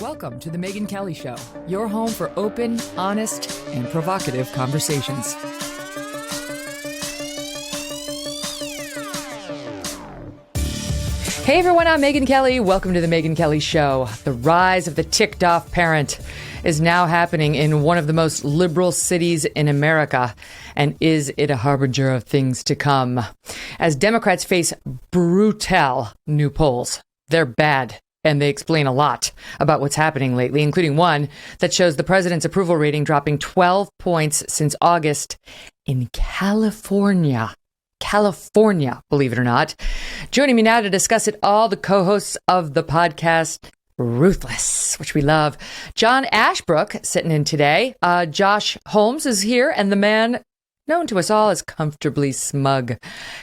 Welcome to the Megyn Kelly Show, your home for open, honest, and provocative conversations. Hey everyone, I'm Megyn Kelly. Welcome to the Megyn Kelly Show. The rise of the ticked-off parent is now happening in one of the most liberal cities in America. And is it a harbinger of things to come? As Democrats face brutal new polls, they're bad. And they explain a lot about what's happening lately, including one that shows the president's approval rating dropping 12 points since August in California. California, believe it or not. Joining me now to discuss it all, the co-hosts of the podcast, Ruthless, which we love. John Ashbrook sitting in today. Josh Holmes is here, and the man known to us all as Comfortably Smug.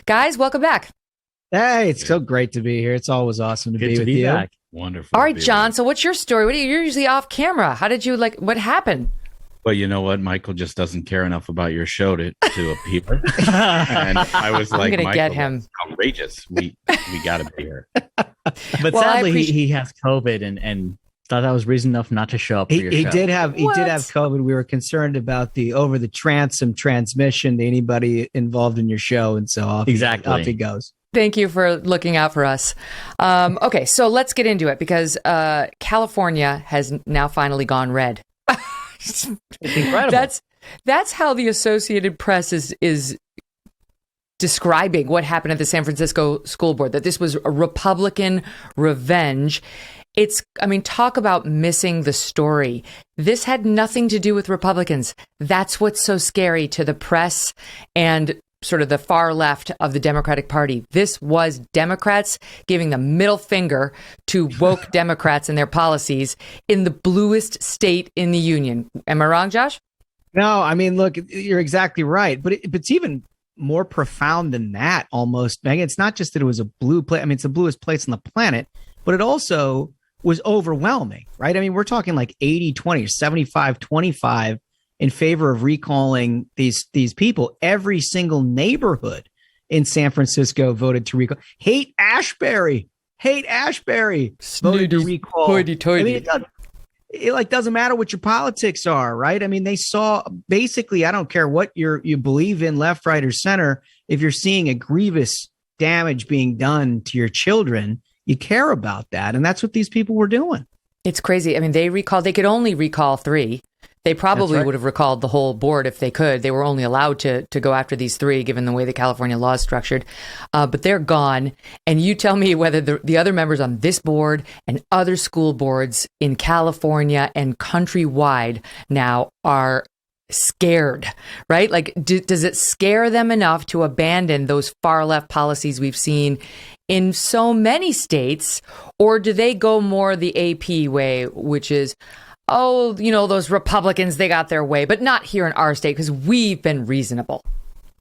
Guys, welcome back. Hey, it's so great to be here. It's always awesome to be with you. Back. Wonderful. All right, John. So what's your story? You're usually off camera. How did you what happened? Well, you know what? Michael just doesn't care enough about your show to appear. And I was like, I'm gonna Michael, get him. Outrageous. We got to be here. But sadly, he has COVID and thought that was reason enough not to show up for your show. He did have COVID. We were concerned about the over the transom transmission to anybody involved in your show. And so off he goes. Thank you for looking out for us. Okay, so let's get into it because California has now finally gone red. It's incredible. That's how the Associated Press is describing what happened at the San Francisco school board, that this was a Republican revenge. Talk about missing the story. This had nothing to do with Republicans. That's what's so scary to the press and sort of the far left of the Democratic Party. This was Democrats giving the middle finger to woke Democrats and their policies in the bluest state in the union. Am I wrong, Josh? No, I mean, look, you're exactly right. But it's even more profound than that almost, Megyn. It's not just that it was a blue place. I mean, it's the bluest place on the planet, but it also was overwhelming, right? I mean, we're talking like 80-20 or 75-25 in favor of recalling these people. Every single neighborhood in San Francisco voted to recall. Hate Ashbury. Voted to recall. Hoity-toity. I mean, it doesn't matter what your politics are, right? I mean, they saw basically, I don't care what you believe in, left, right, or center. If you're seeing a grievous damage being done to your children, you care about that. And that's what these people were doing. It's crazy. I mean, they could only recall 3. They probably would have recalled the whole board if they could. They were only allowed to go after these 3, given the way the California law is structured. But they're gone. And you tell me whether the other members on this board and other school boards in California and countrywide now are scared, right? Like, does it scare them enough to abandon those far left policies we've seen in so many states? Or do they go more the AP way, which is, oh, those Republicans, they got their way, but not here in our state because we've been reasonable?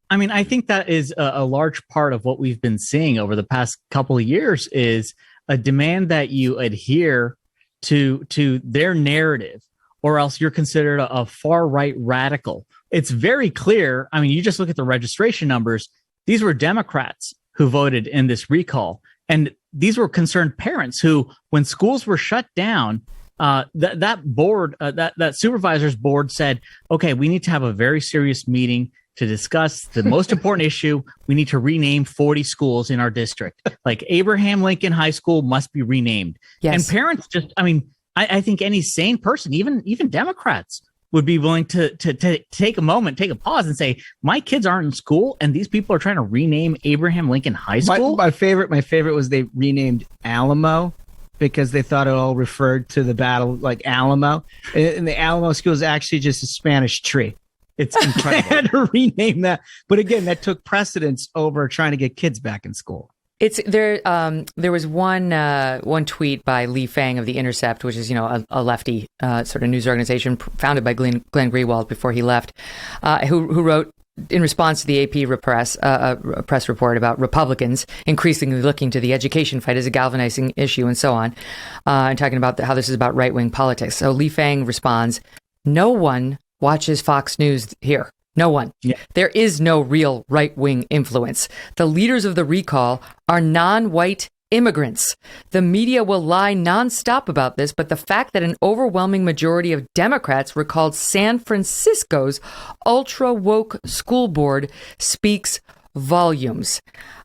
I mean, I think that is a large part of what we've been seeing over the past couple of years is a demand that you adhere to their narrative, or else you're considered a far right radical. It's very clear. I mean, you just look at the registration numbers. These were Democrats who voted in this recall. And these were concerned parents who, when schools were shut down, that board, that supervisor's board said, okay, we need to have a very serious meeting to discuss the most important issue. We need to rename 40 schools in our district. Like Abraham Lincoln High School must be renamed. Yes. And parents I think any sane person, even Democrats, would be willing to take a moment, take a pause and say, my kids aren't in school and these people are trying to rename Abraham Lincoln High School. My favorite was they renamed Alamo, because they thought it all referred to the battle like Alamo. And the Alamo School is actually just a Spanish tree. It's incredible. They had to rename that. But again, that took precedence over trying to get kids back in school. It's there. There was one tweet by Lee Fang of The Intercept, which is a lefty sort of news organization founded by Glenn Greenwald before he left, who wrote in response to the AP press report about Republicans increasingly looking to the education fight as a galvanizing issue and so on, and talking about how this is about right-wing politics. So Lee Fang responds, "No one watches Fox News here. No one. Yeah. There is no real right-wing influence. The leaders of the recall are non-white immigrants. The media will lie nonstop about this, but the fact that an overwhelming majority of Democrats recalled San Francisco's ultra-woke school board speaks volumes.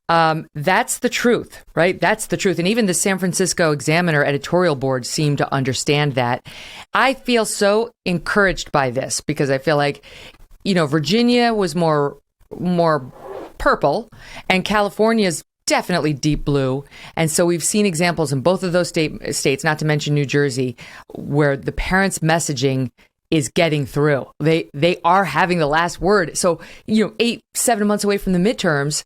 That's the truth, right? That's the truth. And even the San Francisco Examiner editorial board seemed to understand that. I feel so encouraged by this because I feel like, Virginia was more purple and California's definitely deep blue. And so we've seen examples in both of those states, not to mention New Jersey, where the parents' messaging is getting through. They are having the last word. So, 7 months away from the midterms,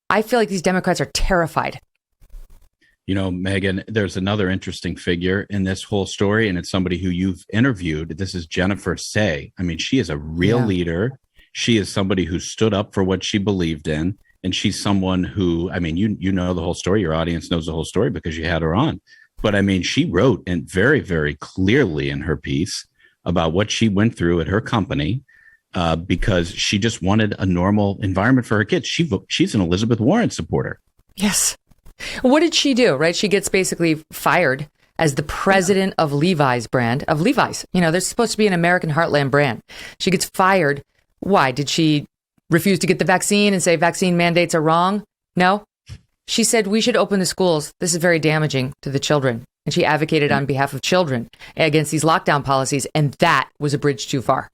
I feel like these Democrats are terrified. Megyn, there's another interesting figure in this whole story, and it's somebody who you've interviewed. This is Jennifer Say. I mean, she is a real leader. She is somebody who stood up for what she believed in. And she's someone who, I mean, you know the whole story. Your audience knows the whole story because you had her on. But I mean, she wrote and very, very clearly in her piece about what she went through at her company because she just wanted a normal environment for her kids. She's an Elizabeth Warren supporter. Yes. What did she do, right? She gets basically fired as the president of Levi's brand, of Levi's. There's supposed to be an American Heartland brand. She gets fired. Why? Did she refuse to get the vaccine and say vaccine mandates are wrong? No. She said we should open the schools. This is very damaging to the children. And she advocated on behalf of children against these lockdown policies. And that was a bridge too far.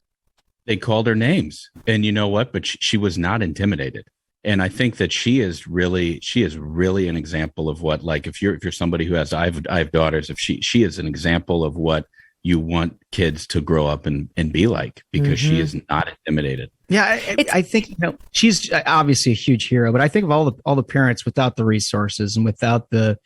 They called her names. And you know what? But she was not intimidated. And I think that she is really an example of what, like, if you're somebody who has, I have daughters, if she is an example of what you want kids to grow up and be like, because she is not intimidated. Yeah, I think she's obviously a huge hero, but I think of all the parents without the resources and without the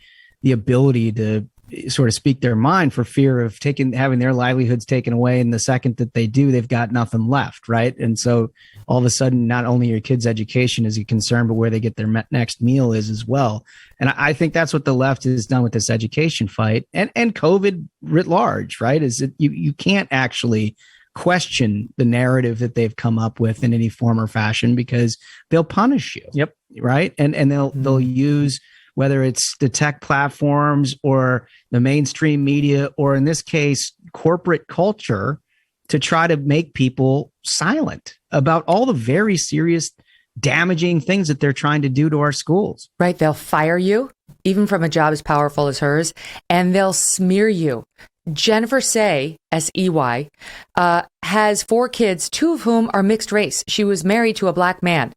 ability to sort of speak their mind for fear of having their livelihoods taken away. And the second that they do, they've got nothing left, right? And so all of a sudden, not only your kids' education is a concern, but where they get their next meal is as well. And I think that's what the left has done with this education fight and COVID writ large, right? Is that you can't actually question the narrative that they've come up with in any form or fashion because they'll punish you. Yep. Right. And they'll use, whether it's the tech platforms or the mainstream media, or in this case, corporate culture, to try to make people silent about all the very serious, damaging things that they're trying to do to our schools. Right. They'll fire you, even from a job as powerful as hers, and they'll smear you. Jennifer Say, S-E-Y, has 4 kids, 2 of whom are mixed race. She was married to a black man.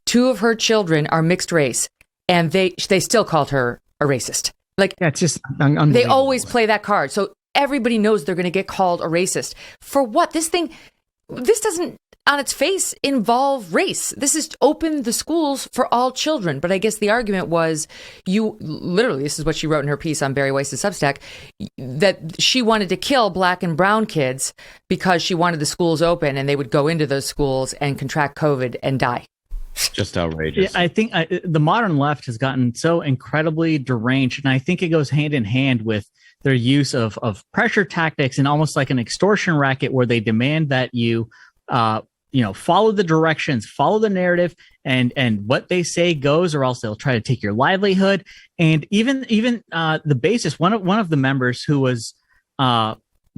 2 of her children are mixed race, and they still called her a racist. Like, that's just unbelievable. They always play that card. So everybody knows they're going to get called a racist. For what? This doesn't, on its face, involve race. This is open the schools for all children. But I guess the argument was, this is what she wrote in her piece on Barry Weiss's Substack, that she wanted to kill black and brown kids because she wanted the schools open and they would go into those schools and contract COVID and die. Just outrageous. Yeah, I think the modern left has gotten so incredibly deranged, and I think it goes hand in hand with their use of pressure tactics and almost like an extortion racket where they demand that you follow the directions, follow the narrative, and what they say goes, or else they'll try to take your livelihood. And even the basis, one of the members who was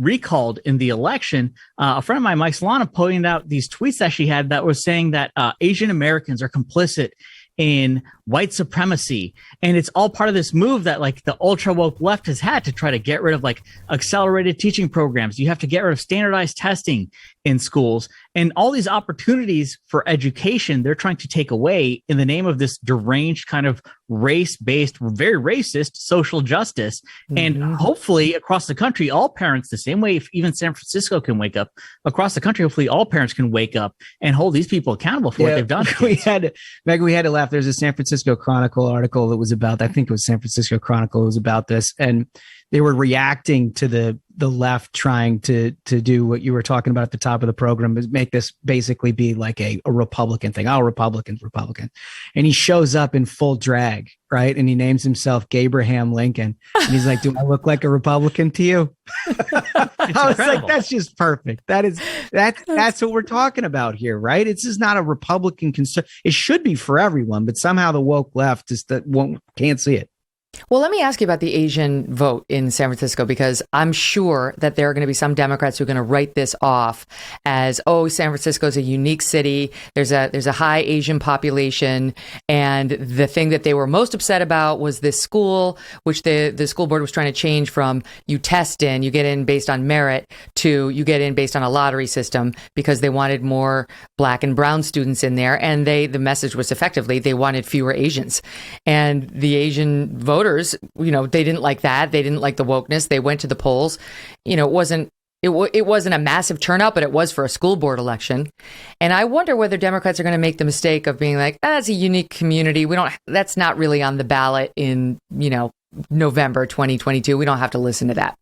recalled in the election, a friend of mine, Mike Solana, pointed out these tweets that she had that was saying that Asian Americans are complicit in white supremacy. And it's all part of this move that like the ultra woke left has had to try to get rid of like accelerated teaching programs. You have to get rid of standardized testing in schools and all these opportunities for education they're trying to take away in the name of this deranged kind of race-based, very racist social justice. And hopefully across the country, all parents, the same way if even San Francisco can wake up, across the country, hopefully all parents can wake up and hold these people accountable for what they've done. We had to laugh. There's a San Francisco Chronicle article that was about, I think it was San Francisco Chronicle, it was about this. And they were reacting to the left trying to do what you were talking about at the top of the program, is make this basically be like a Republican thing. Oh, Republican. And he shows up in full drag, right? And he names himself Gabraham Lincoln. And he's like, do I look like a Republican to you? I was like, that's just perfect. That's what we're talking about here, right? This is not a Republican concern. It should be for everyone, but somehow the woke left can't see it. Well, let me ask you about the Asian vote in San Francisco, because I'm sure that there are going to be some Democrats who are going to write this off as, oh, San Francisco is a unique city. There's a high Asian population. And the thing that they were most upset about was this school, which the school board was trying to change from you test in, you get in based on merit, to you get in based on a lottery system, because they wanted more black and brown students in there. And the message was effectively they wanted fewer Asians. And the Asian voters, they didn't like that. They didn't like the wokeness. They went to the polls. It wasn't a massive turnout, but it was for a school board election. And I wonder whether Democrats are going to make the mistake of being like, that's a unique community. That's not really on the ballot in, November 2022. We don't have to listen to that.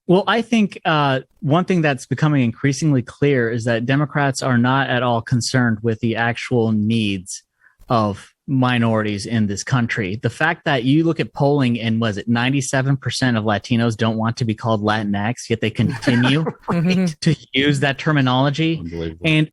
Well, I think one thing that's becoming increasingly clear is that Democrats are not at all concerned with the actual needs of minorities in this country. The fact that you look at polling and 97% of Latinos don't want to be called Latinx, yet they continue to use that terminology. And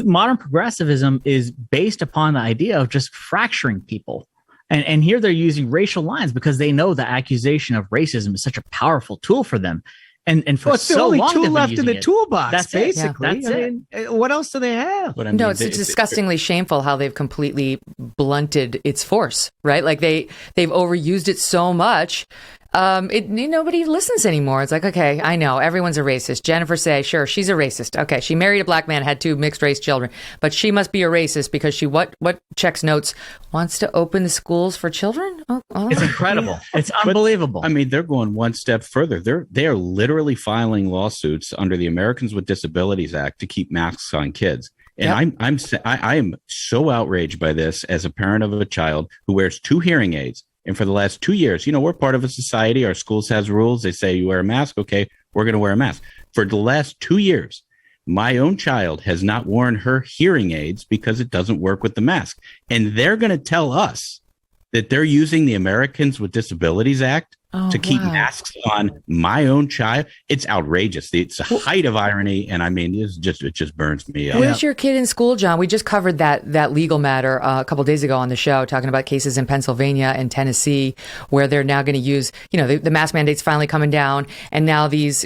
modern progressivism is based upon the idea of just fracturing people. And here they're using racial lines because they know the accusation of racism is such a powerful tool for them. And for it's the so only long tool left in the toolbox. That's basically. That's What else do they have? But it's disgustingly shameful how they've completely blunted its force, right? Like they've overused it so much. Nobody listens anymore. It's like, okay, I know everyone's a racist. Jennifer Say, sure, she's a racist. Okay, she married a black man, had 2 mixed race children, but she must be a racist because she what checks notes, wants to open the schools for children. Oh. It's incredible. It's unbelievable. They're going one step further. They are literally filing lawsuits under the Americans with Disabilities Act to keep masks on kids. And yep. I am so outraged by this as a parent of a child who wears 2 hearing aids. And for the last 2 years, we're part of a society. Our schools has rules. They say you wear a mask. Okay, we're going to wear a mask. For the last 2 years, my own child has not worn her hearing aids because it doesn't work with the mask. And they're going to tell us that they're using the Americans with Disabilities Act to keep masks on my own child. It's outrageous. It's a height of irony. And it just burns me up. Where's your kid in school, John? We just covered that legal matter a couple of days ago on the show, talking about cases in Pennsylvania and Tennessee, where they're now going to use, the mask mandate's finally coming down. And now these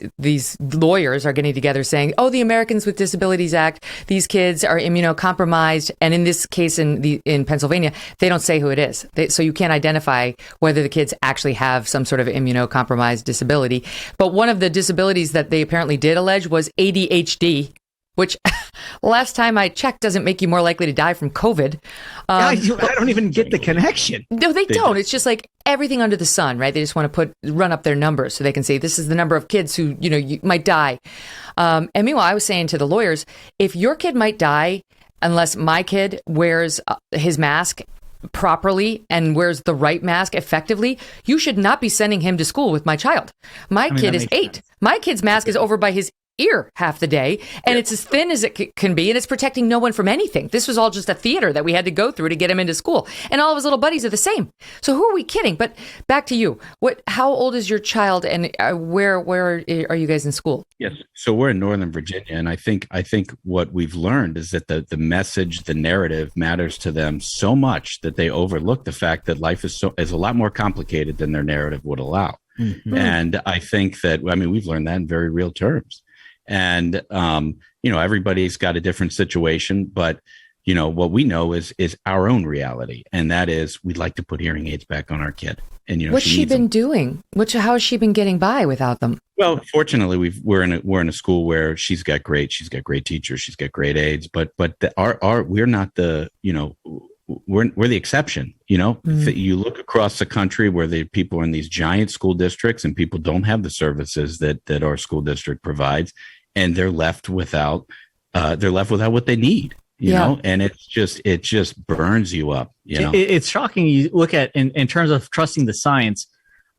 lawyers are getting together saying, oh, the Americans with Disabilities Act, these kids are immunocompromised. And in this case in Pennsylvania, they don't say who it is. So you can't identify whether the kids actually have some sort of immunocompromised disability. But one of the disabilities that they apparently did allege was ADHD, which last time I checked doesn't make you more likely to die from COVID. I don't even get the connection. No, they don't. It's just like everything under the sun, right? They just want to run up their numbers so they can say this is the number of kids who, you might die. And meanwhile, I was saying to the lawyers, if your kid might die unless my kid wears his mask properly and wears the right mask effectively, you should not be sending him to school with my child. My kid is 8. Sense. My kid's mask is over by his ear half the day, and it's as thin as it can be, and it's protecting no one from anything. This was all just a theater that we had to go through to get him into school, and all of his little buddies are the same. So who are we kidding? But back to you. How old is your child, and where are you guys in school? Yes, so we're in Northern Virginia, and I think what we've learned is that the message, the narrative matters to them so much that they overlook the fact that life is a lot more complicated than their narrative would allow. Mm-hmm. And I think that we've learned that in very real terms. And, everybody's got a different situation, but, what we know is our own reality. And that is we'd like to put hearing aids back on our kid. And, what's she been doing? How has she been getting by without them? Well, fortunately, we're in a school where she's got great teachers. She's got great aides, but we're not the, we're the exception. Mm-hmm. You look across the country where the people are in these giant school districts and people don't have the services that our school district provides. And they're left without what they need, you know, and it just burns you up. It's shocking. You look at in terms of trusting the science,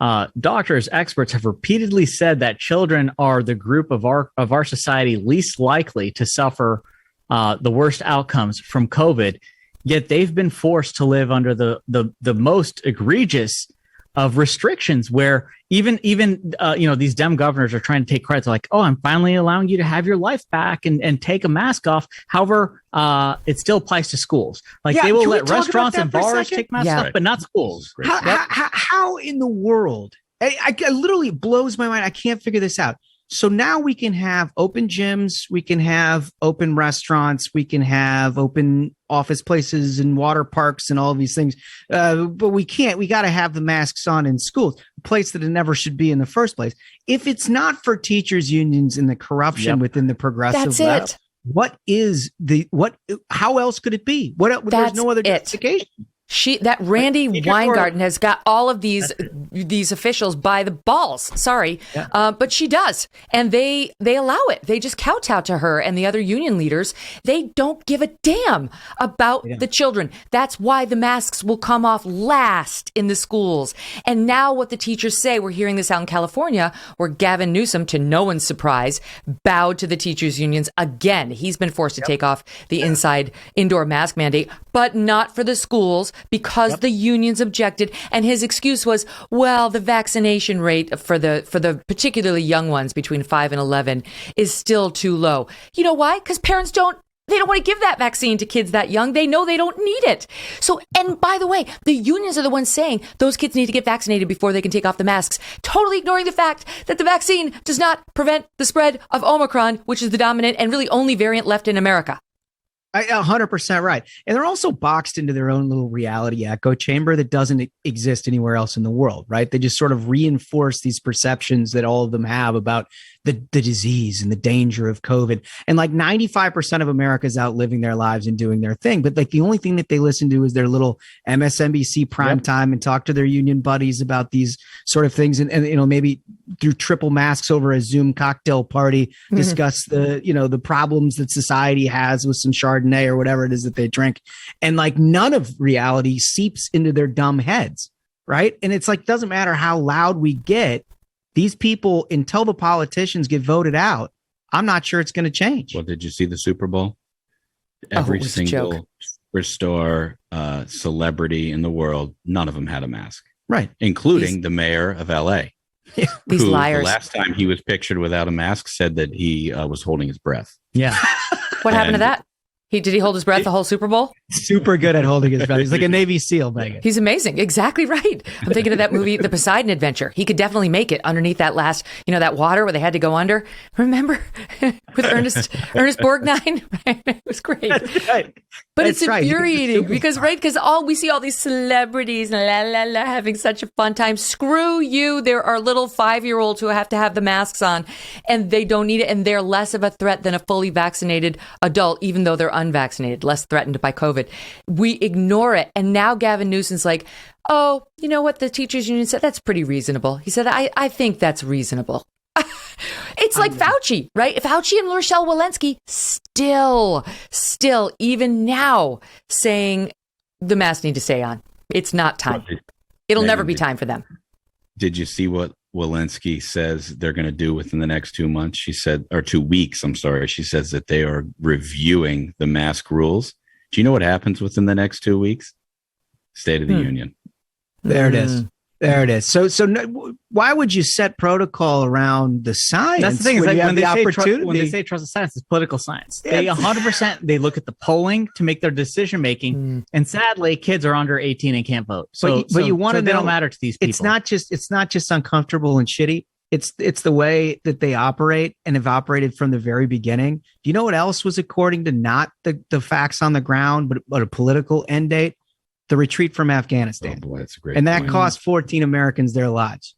doctors, experts have repeatedly said that children are the group of our society least likely to suffer the worst outcomes from COVID. Yet they've been forced to live under the most egregious restrictions where even these Dem governors are trying to take credit. They're like, oh, I'm finally allowing you to have your life back and take a mask off. However, it still applies to schools. Like they will let restaurants and bars take masks off, but not schools. How in the world? I literally blows my mind. I can't figure this out. So now we can have open gyms, we can have open restaurants, we can have open office places and water parks and all of these things. But we can't. We got to have the masks on in schools, a place that it never should be in the first place. If it's not for teachers' unions and the corruption within the progressive left, how else could it be? There's no other justification. Randy Weingarten has got all of these officials by the balls. Sorry. Yeah. But she does. And they allow it. They just kowtow to her and the other union leaders. They don't give a damn about the children. That's why the masks will come off last in the schools. And now what the teachers say, we're hearing this out in California, where Gavin Newsom, to no one's surprise, bowed to the teachers' unions again. He's been forced to take off the indoor mask mandate, but not for the schools, because the unions objected, and his excuse was, well, the vaccination rate for the particularly young ones between 5 and 11 is still too low. You know why? Because parents don't want to give that vaccine to kids that young. They know they don't need it. So, and by the way, the unions are the ones saying those kids need to get vaccinated before they can take off the masks, totally ignoring the fact that the vaccine does not prevent the spread of Omicron, which is the dominant and really only variant left in America. 100% right. And they're also boxed into their own little reality echo chamber that doesn't exist anywhere else in the world, right? They just sort of reinforce these perceptions that all of them have about the disease and the danger of COVID. And like 95% of America's out living their lives and doing their thing. But like the only thing that they listen to is their little MSNBC primetime and talk to their union buddies about these sort of things. And maybe through triple masks over a Zoom cocktail party, discuss the problems that society has with some Chardonnay or whatever it is that they drink. And like none of reality seeps into their dumb heads. Right. And it's like, doesn't matter how loud we get, these people, until the politicians get voted out, I'm not sure it's going to change. Well, did you see the Super Bowl? Every single superstar celebrity in the world, none of them had a mask. Right. Including the mayor of LA. These liars. The last time he was pictured without a mask said that he was holding his breath. Yeah. What happened to that? Did he hold his breath the whole Super Bowl? Super good at holding his breath. He's like a Navy SEAL, Megyn. He's amazing. Exactly right. I'm thinking of that movie, The Poseidon Adventure. He could definitely make it underneath that last, that water where they had to go under. Remember? With Ernest Borgnine? It was great. Right. But it's infuriating because we see all these celebrities having such a fun time. Screw you. There are little 5-year-olds who have to have the masks on and they don't need it. And they're less of a threat than a fully vaccinated adult, even though they're unvaccinated, less threatened by COVID. We ignore it. And now Gavin Newsom's like, oh, you know what the teachers union said? That's pretty reasonable. He said, I think that's reasonable. It's like Fauci, right? Fauci and Rochelle Walensky still, even now, saying the masks need to stay on. It's not time. It'll never be time for them. Did you see what Walensky says they're going to do within the next 2 months? She said, or 2 weeks, I'm sorry. She says that they are reviewing the mask rules. Do you know what happens within the next 2 weeks? State of the Union. There it is. There it is. So why would you set protocol around the science? That's the thing. When, when they say trust the science, it's political science. They 100% they look at the polling to make their decision making. And sadly, kids are under 18 and can't vote. But you want to know, they don't matter to these people. It's not just uncomfortable and shitty. It's the way that they operate and have operated from the very beginning. Do you know what else was according to not the facts on the ground, but a political end date? The retreat from Afghanistan. Oh boy, that's a great and that point. cost 14 Americans their lives.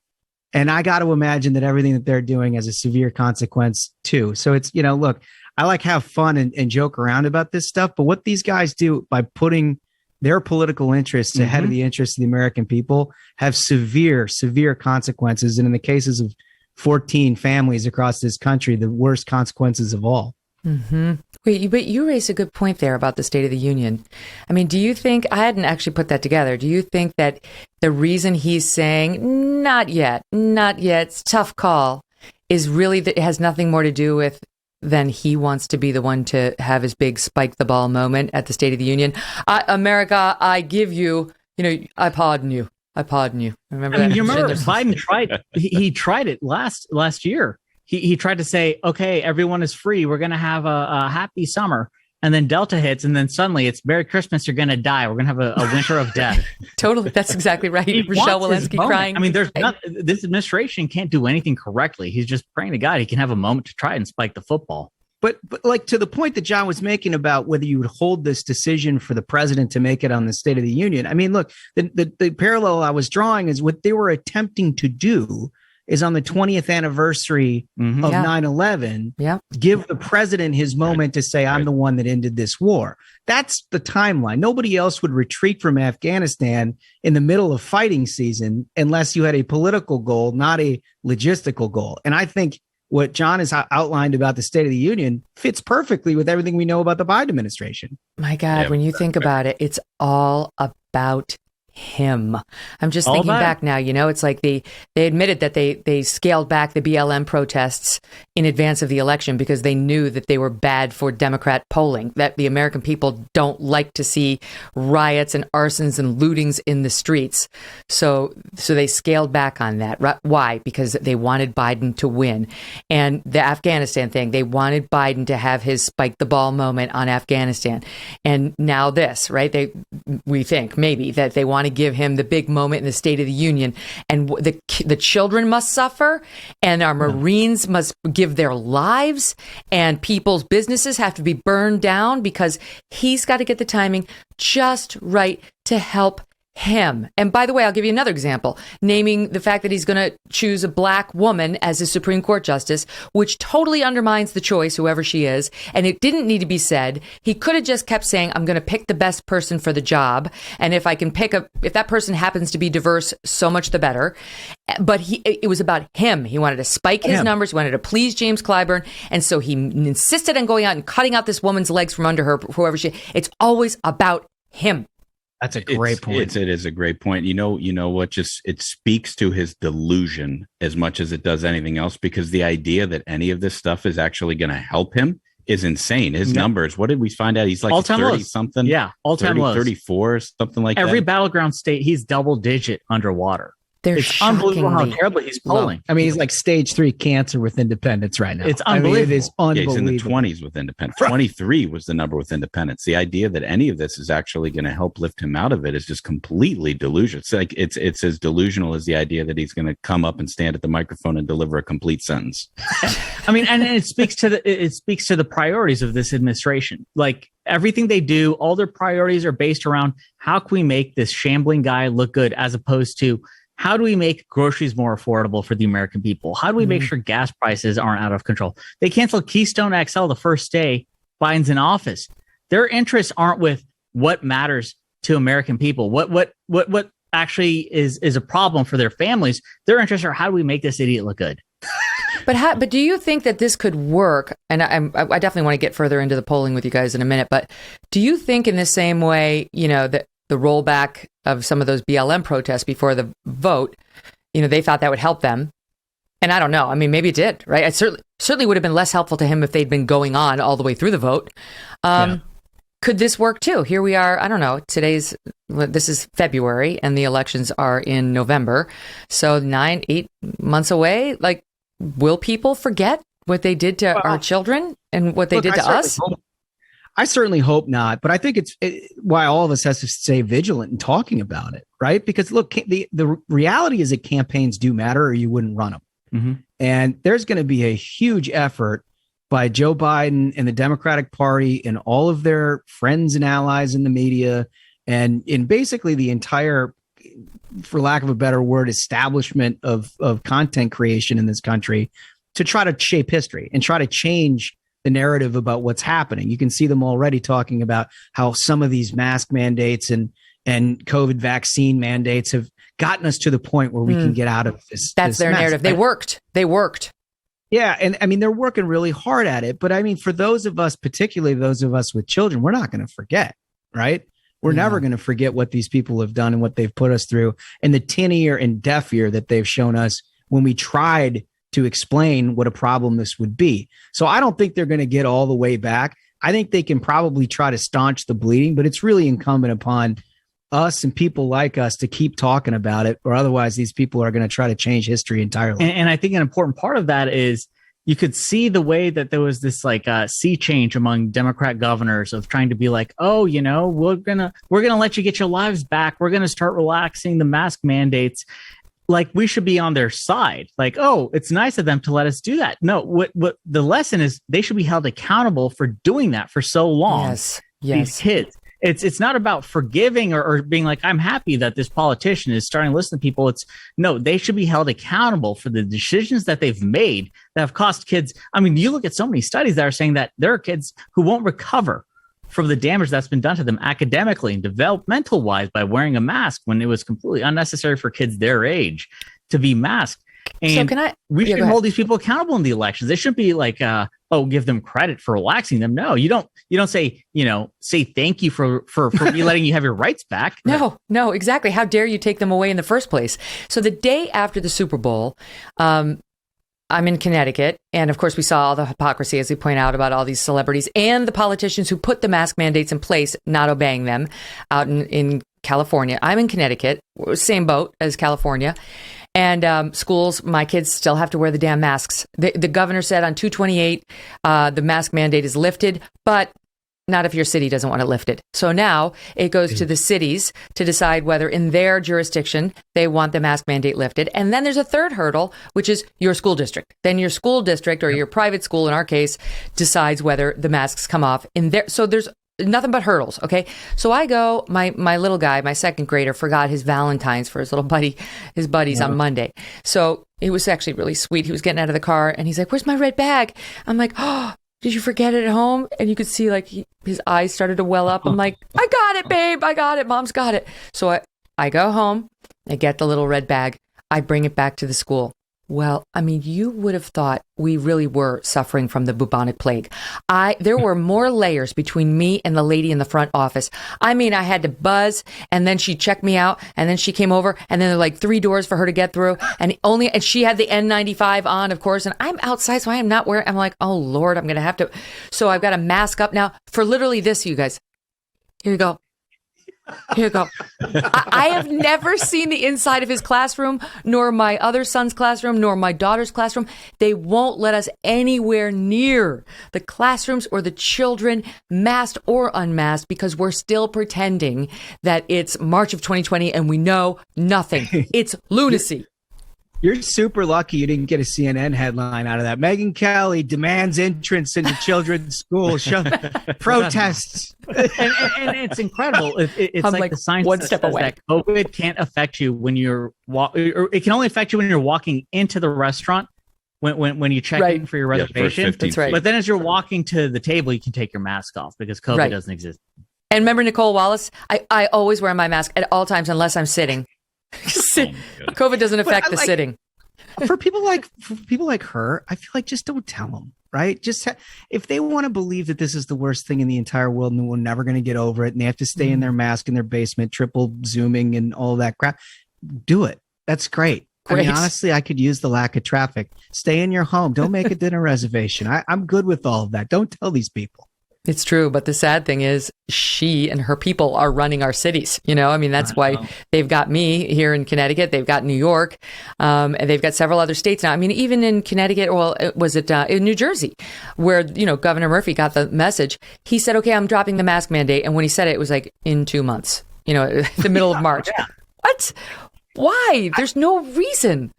And I got to imagine that everything that they're doing has a severe consequence too. So it's, look, I like have fun and joke around about this stuff, but what these guys do by putting their political interests ahead of the interests of the American people have severe, severe consequences. And in the cases of 14 families across this country, the worst consequences of all. Mm-hmm. Wait, but you raised a good point there about the State of the Union. I mean, do you think, I hadn't actually put that together, do you think that the reason he's saying, not yet, it's a tough call, is really that it has nothing more to do with than he wants to be the one to have his big spike the ball moment at the State of the Union? America, I give you, I pardon you. I pardon you. Remember I mean, that? you remember Biden tried. He tried it last year. He tried to say, okay, everyone is free. We're going to have a happy summer. And then Delta hits, and then suddenly it's Merry Christmas. You're going to die. We're going to have a winter of death. Totally. That's exactly right. Rochelle Walensky crying. I mean, this administration can't do anything correctly. He's just praying to God he can have a moment to try and spike the football. But like to the point that John was making about whether you would hold this decision for the president to make it on the State of the Union. I mean, look, the parallel I was drawing is what they were attempting to do is on the 20th anniversary of 9/11, give the president his moment to say, I'm the one that ended this war. That's the timeline. Nobody else would retreat from Afghanistan in the middle of fighting season unless you had a political goal, not a logistical goal. And I think what John has outlined about the State of the Union fits perfectly with everything we know about the Biden administration. My God, when you think about it, it's all about him. I'm just thinking back now, it's like they admitted that they scaled back the BLM protests in advance of the election because they knew that they were bad for Democrat polling, that the American people don't like to see riots and arsons and lootings in the streets. So they scaled back on that. Why? Because they wanted Biden to win. And the Afghanistan thing, they wanted Biden to have his spike the ball moment on Afghanistan. And now this, right? We think maybe that they want to give him the big moment in the State of the Union, and the children must suffer, and our Marines must give their lives, and people's businesses have to be burned down because he's got to get the timing just right to help him. And by the way, I'll give you another example, naming the fact that he's going to choose a black woman as his Supreme Court justice, which totally undermines the choice, whoever she is. And it didn't need to be said. He could have just kept saying, I'm going to pick the best person for the job. And if I can if that person happens to be diverse, so much the better. But it was about him. He wanted to spike his numbers. He wanted to please James Clyburn. And so he insisted on going out and cutting out this woman's legs from under her, whoever she is. It's always about him. That's a great point. It is a great point. You know what? Just it speaks to his delusion as much as it does anything else, because the idea that any of this stuff is actually going to help him is insane. His numbers. What did we find out? He's like all-time 30 lows. Something. Yeah, all-time lows. 34, something like that. Every battleground state, he's double digit underwater. It's unbelievable how terribly he's polling. I mean, he's like stage 3 cancer with independence right now. It's unbelievable. I mean, it is unbelievable. He's in the 20s with independence. 23 was the number with independence. The idea that any of this is actually going to help lift him out of it is just completely delusional. It's like it's as delusional as the idea that he's going to come up and stand at the microphone and deliver a complete sentence. I mean, and it speaks to the priorities of this administration. Like everything they do, all their priorities are based around how can we make this shambling guy look good, as opposed to how do we make groceries more affordable for the American people? How do we make sure gas prices aren't out of control? They canceled Keystone XL the first day Biden's in office. Their interests aren't with what matters to American people. What actually is a problem for their families. Their interests are how do we make this idiot look good? But do you think that this could work? And I definitely want to get further into the polling with you guys in a minute. But do you think in the same way, that the rollback of some of those BLM protests before the vote, they thought that would help them. And I don't know. I mean, maybe it did, right? It certainly would have been less helpful to him if they'd been going on all the way through the vote. Could this work too? Here we are. I don't know. This is February and the elections are in November. So 8 months away. Like, will people forget what they did to our children and what they did to us? I certainly hope not, but I think it's why all of us has to stay vigilant in talking about it, right? Because look, the reality is that campaigns do matter, or you wouldn't run them. Mm-hmm. And there's going to be a huge effort by Joe Biden and the Democratic Party and all of their friends and allies in the media and in basically the entire, for lack of a better word, establishment of content creation in this country to try to shape history and try to change the narrative about what's happening. You can see them already talking about how some of these mask mandates and COVID vaccine mandates have gotten us to the point where we can get out of this. That's their narrative. They worked. Yeah. And I mean, they're working really hard at it. But I mean, for those of us, particularly those of us with children, we're not going to forget, right? We're never going to forget what these people have done and what they've put us through and the tin ear and deaf ear that they've shown us when we tried to explain what a problem this would be. So I don't think they're going to get all the way back. I think they can probably try to staunch the bleeding, but it's really incumbent upon us and people like us to keep talking about it, or otherwise these people are going to try to change history entirely. And I think an important part of that is you could see the way that there was this like sea change among Democrat governors of trying to be like, oh, you know, we're gonna let you get your lives back. We're gonna start relaxing the mask mandates. Like we should be on their side. Like, oh, it's nice of them to let us do that. No, what the lesson is, they should be held accountable for doing that for so long. Yes. These kids. It's not about forgiving or being like, I'm happy that this politician is starting to listen to people. It's no, they should be held accountable for the decisions that they've made that have cost kids. I mean, you look at so many studies that are saying that there are kids who won't recover from the damage that's been done to them academically and developmental wise by wearing a mask when it was completely unnecessary for kids their age to be masked. And we should hold these people accountable in the elections. They shouldn't be like, give them credit for relaxing them. No, you don't say, say thank you for me letting you have your rights back. No, exactly. How dare you take them away in the first place? So the day after the Super Bowl, I'm in Connecticut. And of course, we saw all the hypocrisy, as we point out, about all these celebrities and the politicians who put the mask mandates in place, not obeying them out in California. I'm in Connecticut, same boat as California. And schools, my kids still have to wear the damn masks. The governor said on 2/28, the mask mandate is lifted, but not if your city doesn't want it lifted. So now it goes to the cities to decide whether in their jurisdiction they want the mask mandate lifted. And then there's a third hurdle, which is your school district. Then your school district or your private school, in our case, decides whether the masks come off in there. So there's nothing but hurdles. Okay. So I go, my little guy, my second grader, forgot his Valentine's for his buddies on Monday. So it was actually really sweet. He was getting out of the car and he's like, where's my red bag? I'm like, oh, did you forget it at home? And you could see like his eyes started to well up. I'm like, I got it, babe. I got it. Mom's got it. So I go home, I get the little red bag. I bring it back to the school. Well, I mean, you would have thought we really were suffering from the bubonic plague. There were more layers between me and the lady in the front office. I mean, I had to buzz, and then she checked me out, and then she came over, and then there were like 3 doors for her to get through, and she had the N95 on, of course, and I'm outside, so I am not wearing. I'm like, oh Lord, I'm gonna have to. So I've got a mask up now for literally this, you guys. Here you go. Here you go. I have never seen the inside of his classroom, nor my other son's classroom, nor my daughter's classroom. They won't let us anywhere near the classrooms or the children, masked or unmasked, because we're still pretending that it's March of 2020 and we know nothing. It's lunacy. You're super lucky you didn't get a CNN headline out of that. Megyn Kelly demands entrance into children's schools. Protests. And it's incredible. It's like the science one step away. That COVID can't affect you when you're or it can only affect you when you're walking into the restaurant when you check in for your reservation. That's right. But then as you're walking to the table, you can take your mask off because COVID doesn't exist. And remember Nicole Wallace? I always wear my mask at all times unless I'm sitting. COVID doesn't affect the sitting. For people like her, I feel like just don't tell them, right? Just if they want to believe that this is the worst thing in the entire world and we're never going to get over it, and they have to stay in their mask in their basement, triple zooming and all that crap, do it. That's great. I mean, honestly, I could use the lack of traffic. Stay in your home. Don't make a dinner reservation. I'm good with all of that. Don't tell these people. It's true. But the sad thing is she and her people are running our cities. I mean, that's why they've got me here in Connecticut. They've got New York, and they've got several other states now. I mean, even in Connecticut, well, was it in New Jersey, where, Governor Murphy got the message. He said, okay, I'm dropping the mask mandate. And when he said it was like in 2 months, the middle of March. Yeah. What? Why? There's no reason.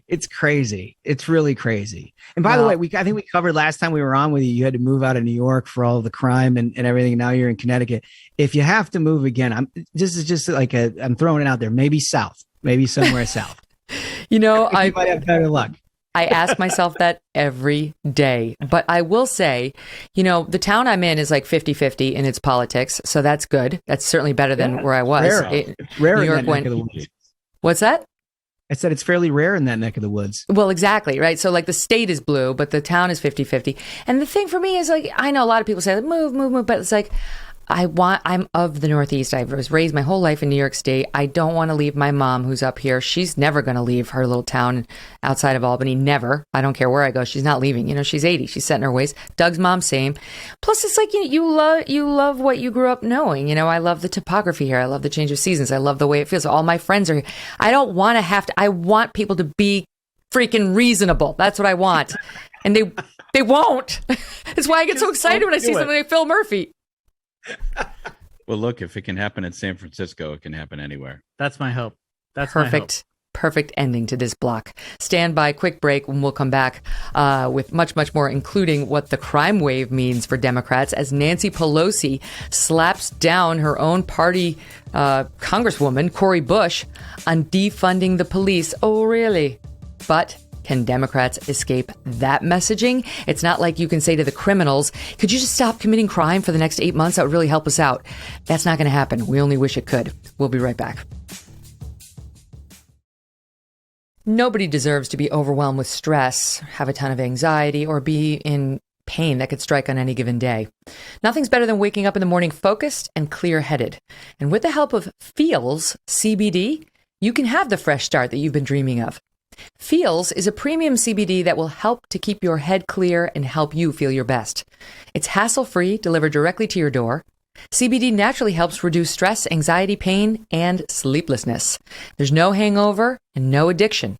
It's crazy. It's really crazy. And by the way, I think we covered last time we were on with you, you had to move out of New York for all the crime and everything. Now you're in Connecticut. If you have to move again, this is just like I'm throwing it out there. Maybe south, maybe somewhere south. I might have better luck. I ask myself that every day. But I will say, the town I'm in is like 50-50 in its politics. So that's good. That's certainly better than where I was. It's rare New York in that neck of the woods. What's that? I said it's fairly rare in that neck of the woods. Well, exactly, right? So like the state is blue, but the town is 50-50. And the thing for me is like, I know a lot of people say, move, but it's like, I'm of the Northeast. I was raised my whole life in New York State. I don't want to leave my mom who's up here. She's never going to leave her little town outside of Albany. Never. I don't care where I go. She's not leaving. She's 80. She's set in her ways. Doug's mom, same. Plus, it's like, you love what you grew up knowing. I love the topography here. I love the change of seasons. I love the way it feels. All my friends are here. I don't want to I want people to be freaking reasonable. That's what I want. And they won't. That's why I get so excited when I see something like Phil Murphy. Well, look, if it can happen in San Francisco, it can happen anywhere. That's my hope. That's perfect. Perfect ending to this block. Stand by, quick break, when we'll come back with much, much more, including what the crime wave means for Democrats as Nancy Pelosi slaps down her own party Congresswoman, Cori Bush, on defunding the police. Oh, really? But can Democrats escape that messaging? It's not like you can say to the criminals, could you just stop committing crime for the next 8 months? That would really help us out. That's not going to happen. We only wish it could. We'll be right back. Nobody deserves to be overwhelmed with stress, have a ton of anxiety, or be in pain that could strike on any given day. Nothing's better than waking up in the morning focused and clear-headed. And with the help of Feels CBD, you can have the fresh start that you've been dreaming of. Feels is a premium CBD that will help to keep your head clear and help you feel your best. It's hassle-free, delivered directly to your door. CBD naturally helps reduce stress, anxiety, pain, and sleeplessness. There's no hangover and no addiction.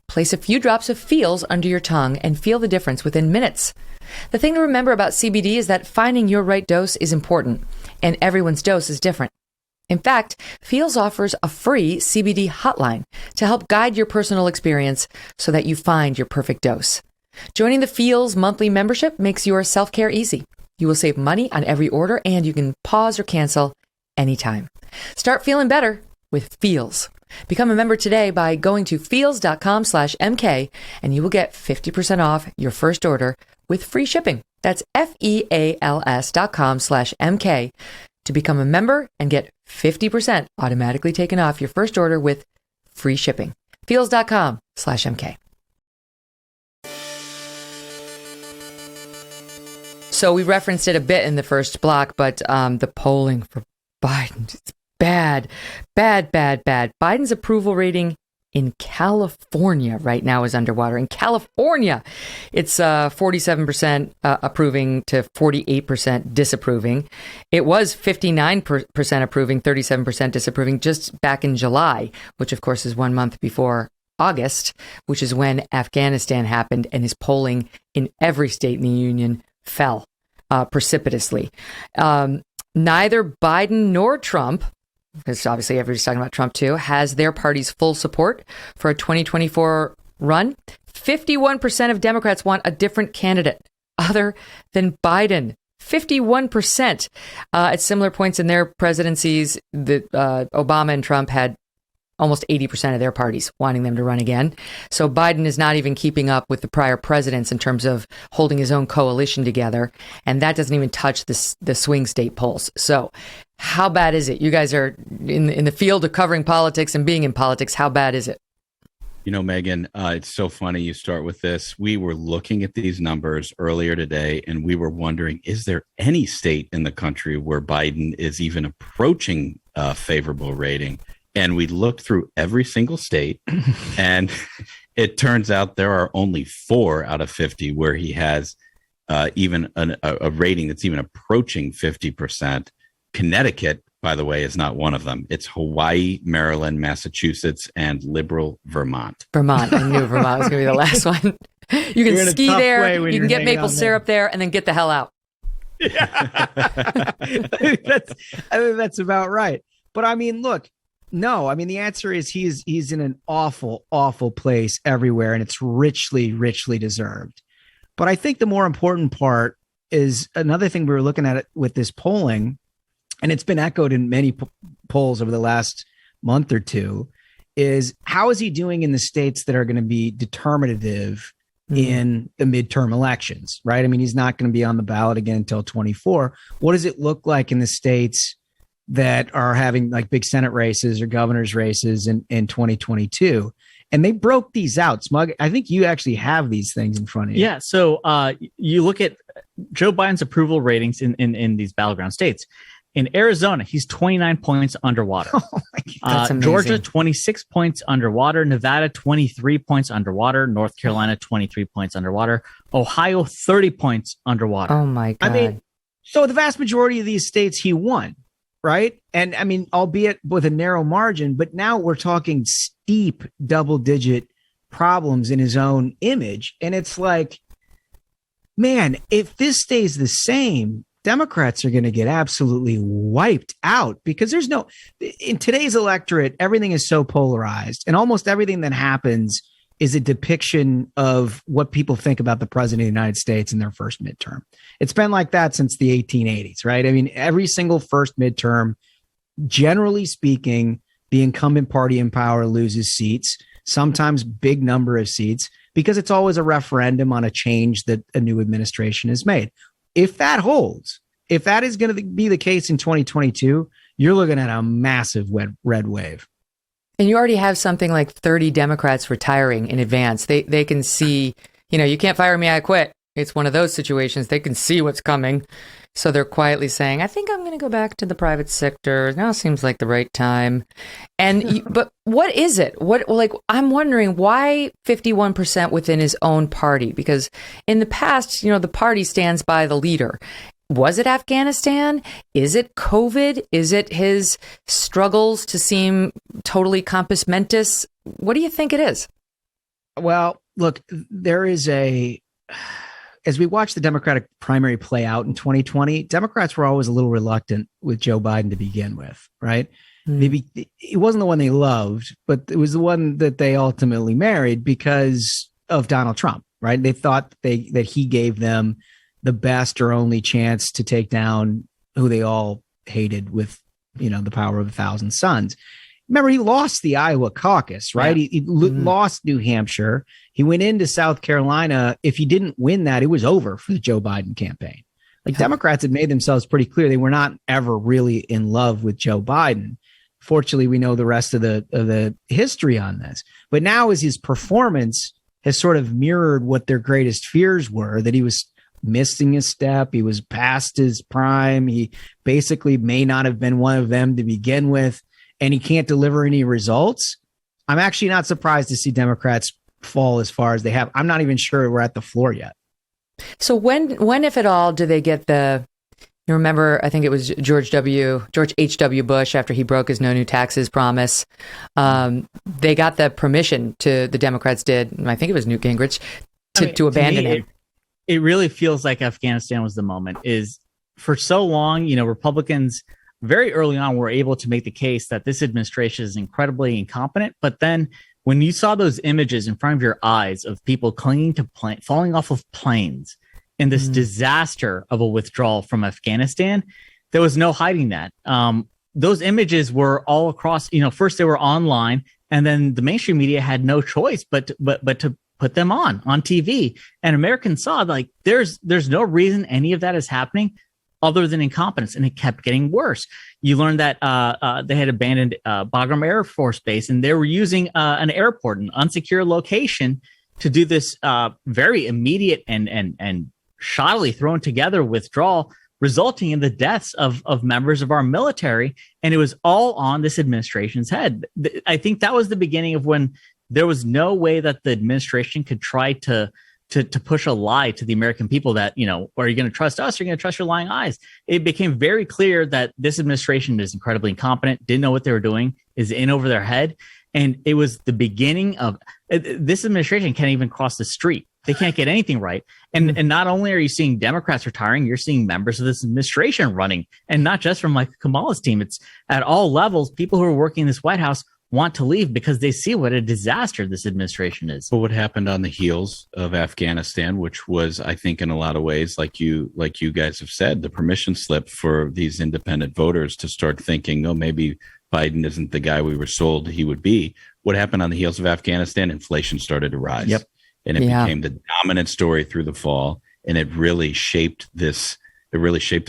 Place a few drops of Feels under your tongue and feel the difference within minutes. The thing to remember about CBD is that finding your right dose is important, and everyone's dose is different. In fact, Feels offers a free CBD hotline to help guide your personal experience so that you find your perfect dose. Joining the Feels monthly membership makes your self-care easy. You will save money on every order, and you can pause or cancel anytime. Start feeling better with Feels. Become a member today by going to feels.com/MK, and you will get 50% off your first order with free shipping. That's FEALS.com/MK to become a member and get 50% automatically taken off your first order with free shipping. Feels.com/MK. So we referenced it a bit in the first block, but the polling for Biden, it's bad. Biden's approval rating in California right now is underwater. In California, it's 47% approving to 48% disapproving. It was 59% approving, 37% disapproving just back in July, which of course is 1 month before August, which is when Afghanistan happened, and his polling in every state in the union fell precipitously. Neither Biden nor Trump, because obviously everybody's talking about Trump too, has their party's full support for a 2024 run. 51% of Democrats want a different candidate other than Biden. 51%. At similar points in their presidencies, Obama and Trump had almost 80% of their parties wanting them to run again. So Biden is not even keeping up with the prior presidents in terms of holding his own coalition together. And that doesn't even touch the swing state polls. So how bad is it? You guys are in the field of covering politics and being in politics. How bad is it? Megyn, it's so funny you start with this. We were looking at these numbers earlier today, and we were wondering, is there any state in the country where Biden is even approaching a favorable rating? And we looked through every single state, and it turns out there are only 4 out of 50 where he has even a rating that's even approaching 50%. Connecticut, by the way, is not one of them. It's Hawaii, Maryland, Massachusetts, and liberal Vermont. Vermont. I knew Vermont was going to be the last one. You can ski there, you can get maple syrup there, and then get the hell out. Yeah. I think that's about right. But I mean, look. No, I mean, the answer is he's in an awful, awful place everywhere, and it's richly, richly deserved. But I think the more important part is another thing we were looking at it with this polling, and it's been echoed in many polls over the last month or two, is how is he doing in the states that are going to be determinative in the midterm elections, right? I mean, he's not going to be on the ballot again until 24. What does it look like in the states that are having like big Senate races or governor's races in 2022? And they broke these out. Smug, I think you actually have these things in front of you. Yeah. So you look at Joe Biden's approval ratings in these battleground states. In Arizona, he's 29 points underwater. That's amazing. Georgia, 26 points underwater. Nevada, 23 points underwater. North Carolina, 23 points underwater. Ohio, 30 points underwater. Oh, my God. I mean, so the vast majority of these states he won, right? And I mean, albeit with a narrow margin, but now we're talking steep double-digit problems in his own image. And it's like, man, if this stays the same, Democrats are going to get absolutely wiped out because in today's electorate, everything is so polarized and almost everything that happens is a depiction of what people think about the president of the United States in their first midterm. It's been like that since the 1880s, right? I mean, every single first midterm, generally speaking, the incumbent party in power loses seats, sometimes big number of seats, because it's always a referendum on a change that a new administration has made. If that holds, if that is going to be the case in 2022, you're looking at a massive red wave. And you already have something like 30 Democrats retiring in advance. They can see, you can't fire me, I quit. It's one of those situations. They can see what's coming. So they're quietly saying, I think I'm going to go back to the private sector. Now seems like the right time. But what is it? I'm wondering why 51% within his own party? Because in the past, the party stands by the leader. Was it Afghanistan? Is it COVID? Is it his struggles to seem totally compos mentis? What do you think it is? Well, look, there is as we watch the Democratic primary play out in 2020, Democrats were always a little reluctant with Joe Biden to begin with, right? Maybe it wasn't the one they loved, but it was the one that they ultimately married because of Donald Trump, right? They thought that he gave them the best or only chance to take down who they all hated with, the power of 1,000 suns. Remember, he lost the Iowa caucus, right? Yeah. He lost New Hampshire. He went into South Carolina. If he didn't win that, it was over for the Joe Biden campaign. Democrats had made themselves pretty clear they were not ever really in love with Joe Biden. Fortunately, we know the rest of the history on this. But now, as his performance has sort of mirrored what their greatest fears were, that he was missing a step, he was past his prime, he basically may not have been one of them to begin with, and he can't deliver any results. I'm actually not surprised to see Democrats fall as far as they have. I'm not even sure we're at the floor yet. So when, if at all, do they get you remember, I think it was George H.W. Bush, after he broke his no new taxes promise, they got the permission the Democrats did, and I think it was Newt Gingrich, to abandon him. It really feels like Afghanistan was the moment. Is for so long, Republicans very early on were able to make the case that this administration is incredibly incompetent. But then when you saw those images in front of your eyes of people clinging to falling off of planes in this disaster of a withdrawal from Afghanistan, there was no hiding that. Those images were all across, first they were online, and then the mainstream media had no choice but to put them on TV. And Americans saw there's no reason any of that is happening other than incompetence. And it kept getting worse. You learned that they had abandoned Bagram Air Force Base, and they were using an airport, an unsecure location, to do this very immediate and shoddily thrown together withdrawal, resulting in the deaths of members of our military. And it was all on this administration's head. I think that was the beginning of when there was no way that the administration could try to push a lie to the American people that, are you going to trust us? Or are you going to trust your lying eyes? It became very clear that this administration is incredibly incompetent, didn't know what they were doing, is in over their head. And it was the beginning of this administration can't even cross the street. They can't get anything right. And not only are you seeing Democrats retiring, you're seeing members of this administration running, and not just from Kamala's team. It's at all levels. People who are working in this White House want to leave because they see what a disaster this administration is. But what happened on the heels of Afghanistan, which was, I think, in a lot of ways, like you guys have said, the permission slip for these independent voters to start thinking, oh, maybe Biden isn't the guy we were sold he would be. What happened on the heels of Afghanistan? Inflation started to rise. Yep. And it became the dominant story through the fall. And it really shaped the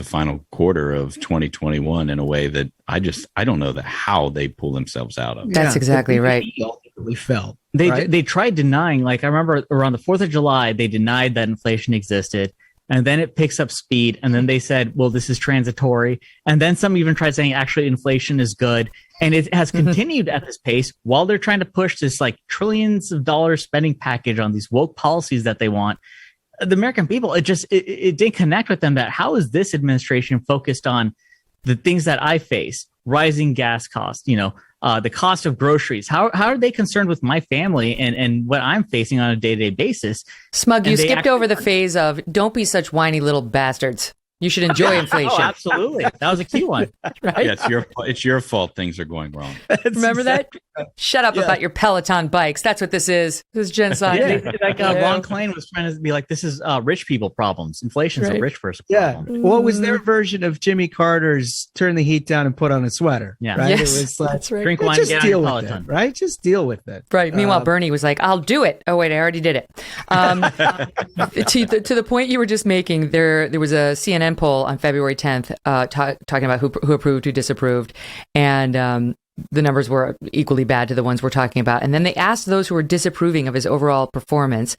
final quarter of 2021 in a way that I don't know how they pull themselves out of. That's exactly right. Ultimately fell. They tried denying, I remember around the 4th of July, they denied that inflation existed. and then it picks up speed, and then they said, well, this is transitory, and then some even tried saying actually inflation is good, and it has continued at this pace while they're trying to push this like trillions of dollars spending package on these woke policies that they want. The American people, it didn't connect with them that how is this administration focused on the things that I face, rising gas costs, the cost of groceries. How are they concerned with my family and what I'm facing on a day-to-day basis? Smug, you skipped over the phase of don't be such whiny little bastards. You should enjoy inflation. Oh, absolutely. That was a key one. Right? Yeah, it's your fault things are going wrong. Remember that? Shut up about your Peloton bikes. That's what this is. This is genocide. Ron Klain was trying to be like, this is rich people problems. Inflation's a rich person problem. What was their version of Jimmy Carter's turn the heat down and put on a sweater? Yeah. Right? Yes, It was like, that's right. Drink wine, just get deal on with Peloton. it, right? Just deal with it. Right. Meanwhile, Bernie was like, I'll do it. Oh, wait, I already did it. To the point you were just making, there was a CNN poll on February 10th talking about who approved, who disapproved. And the numbers were equally bad to the ones we're talking about. And then they asked those who were disapproving of his overall performance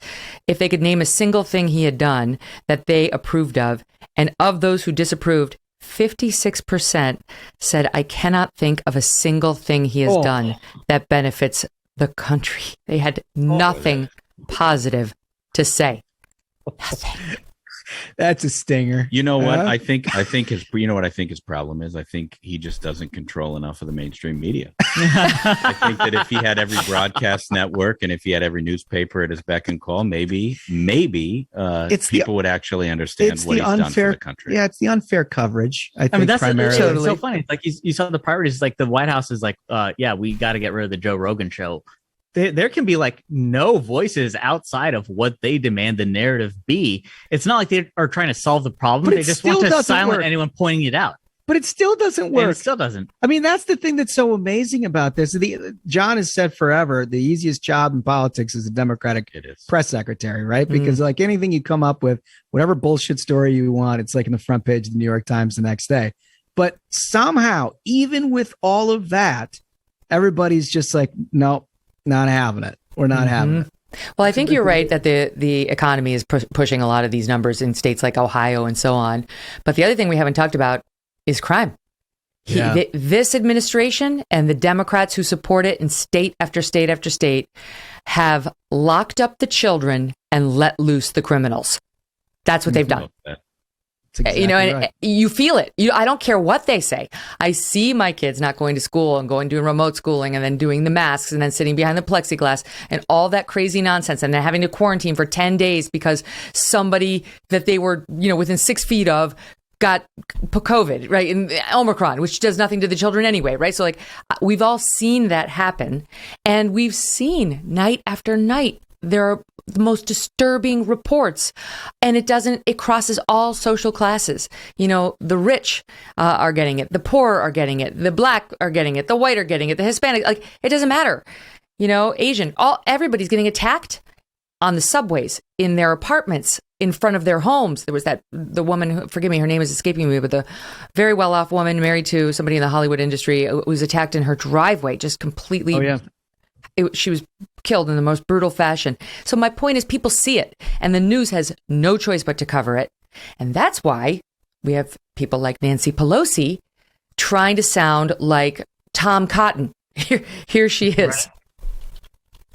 if they could name a single thing he had done that they approved of. And of those who disapproved, 56% said, I cannot think of a single thing he has done that benefits the country. They had nothing positive to say. Nothing. That's a stinger. You know what? I think his problem is. I think he just doesn't control enough of the mainstream media. I think that if he had every broadcast network and if he had every newspaper at his beck and call, maybe people would actually understand what he's done for the country. Yeah, it's the unfair coverage. I think that's primarily. It's so funny. Like you saw the priorities. Like the White House is like, we got to get rid of the Joe Rogan show. There can be like no voices outside of what they demand the narrative be. It's not like they are trying to solve the problem. They just want to silence anyone pointing it out. But it still doesn't work. And it still doesn't. I mean, that's the thing that's so amazing about this. John has said forever, the easiest job in politics is a Democratic press secretary, right? Because like anything you come up with, whatever bullshit story you want, it's like in the front page of the New York Times the next day. But somehow, even with all of that, everybody's just like, nope. Not having it. We're not having it. Well, I think you're right that the economy is pushing a lot of these numbers in states like Ohio and so on. But the other thing we haven't talked about is crime. This administration and the Democrats who support it in state after state after state have locked up the children and let loose the criminals. That's what they've done. Exactly and you feel it. I don't care what they say. I see my kids not going to school and doing remote schooling and then doing the masks and then sitting behind the plexiglass and all that crazy nonsense and then having to quarantine for 10 days because somebody that they were, within 6 feet of got COVID, right? And Omicron, which does nothing to the children anyway, right? So like we've all seen that happen, and we've seen night after night there are the most disturbing reports, and it crosses all social classes. The rich are getting it, the poor are getting it, the black are getting it, the white are getting it, the Hispanic, like it doesn't matter. Asian, everybody's getting attacked on the subways, in their apartments, in front of their homes. There was the woman who, forgive me, her name is escaping me, but the very well-off woman married to somebody in the Hollywood industry was attacked in her driveway, just completely. Oh, yeah. She was killed in the most brutal fashion. So my point is, people see it, and the news has no choice but to cover it. And that's why we have people like Nancy Pelosi trying to sound like Tom Cotton. Here she is.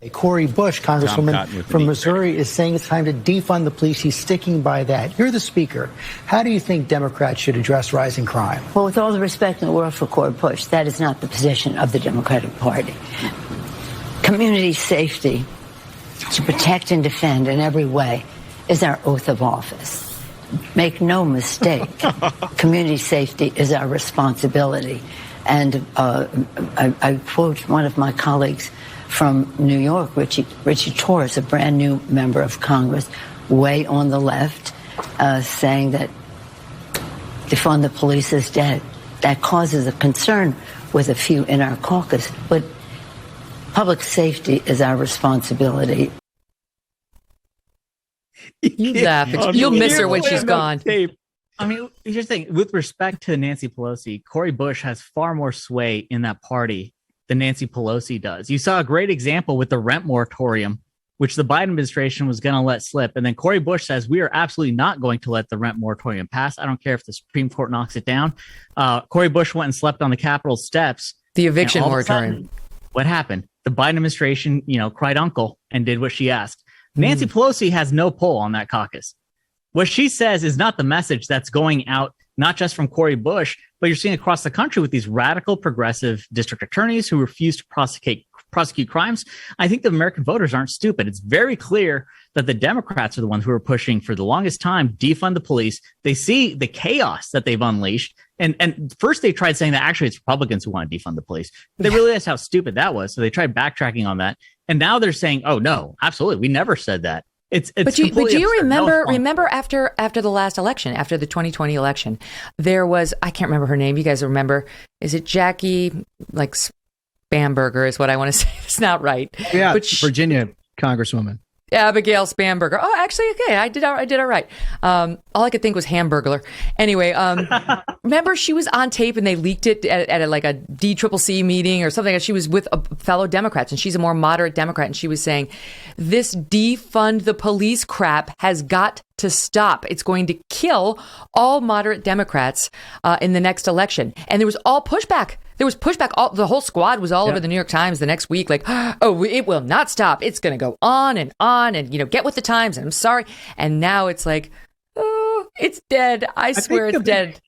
Right. Cori Bush, Congresswoman from Missouri, is saying it's time to defund the police. He's sticking by that. You're the speaker. How do you think Democrats should address rising crime? Well, with all the respect in the world for Cori Bush, that is not the position of the Democratic Party. Community safety, to protect and defend in every way, is our oath of office. Make no mistake, community safety is our responsibility. And I quote one of my colleagues from New York, Richie Torres, a brand new member of Congress, way on the left, saying that defund the police is dead. That causes a concern with a few in our caucus, but public safety is our responsibility. You laugh. You'll miss her when she's gone. I mean, here's the thing. With respect to Nancy Pelosi, Cori Bush has far more sway in that party than Nancy Pelosi does. You saw a great example with the rent moratorium which the Biden administration was going to let slip. And then Cory Bush says, we are absolutely not going to let the rent moratorium pass. I don't care if the Supreme Court knocks it down. Cory Bush went and slept on the Capitol steps. The eviction moratorium. Sudden, what happened? The Biden administration, cried uncle and did what she asked. Nancy Pelosi has no pull on that caucus. What she says is not the message that's going out, not just from Cory Bush, but you're seeing across the country with these radical progressive district attorneys who refuse to prosecute crimes. I think the American voters aren't stupid. It's very clear that the Democrats are the ones who are pushing for the longest time, defund the police. They see the chaos that they've unleashed. And first they tried saying that actually it's Republicans who want to defund the police. They realized how stupid that was. So they tried backtracking on that. And now they're saying, oh, no, absolutely. We never said that. But do you remember after the last election, after the 2020 election, there was, I can't remember her name. You guys remember? Is it Jackie, like Spamberger is what I want to say. It's not right. Yeah, but Virginia Congresswoman. Abigail Spamberger. Oh, actually, okay. I did all right. All I could think was Hamburglar. Anyway, remember she was on tape and they leaked it at like a DCCC meeting or something. She was with fellow Democrats and she's a more moderate Democrat. And she was saying, this defund the police crap has got to stop. It's going to kill all moderate Democrats in the next election. And there was all pushback. There was pushback. The whole squad was all over the New York Times the next week. Like, oh, it will not stop. It's going to go on and, get with the times. And I'm sorry. And now it's like, oh, it's dead. I swear it's dead.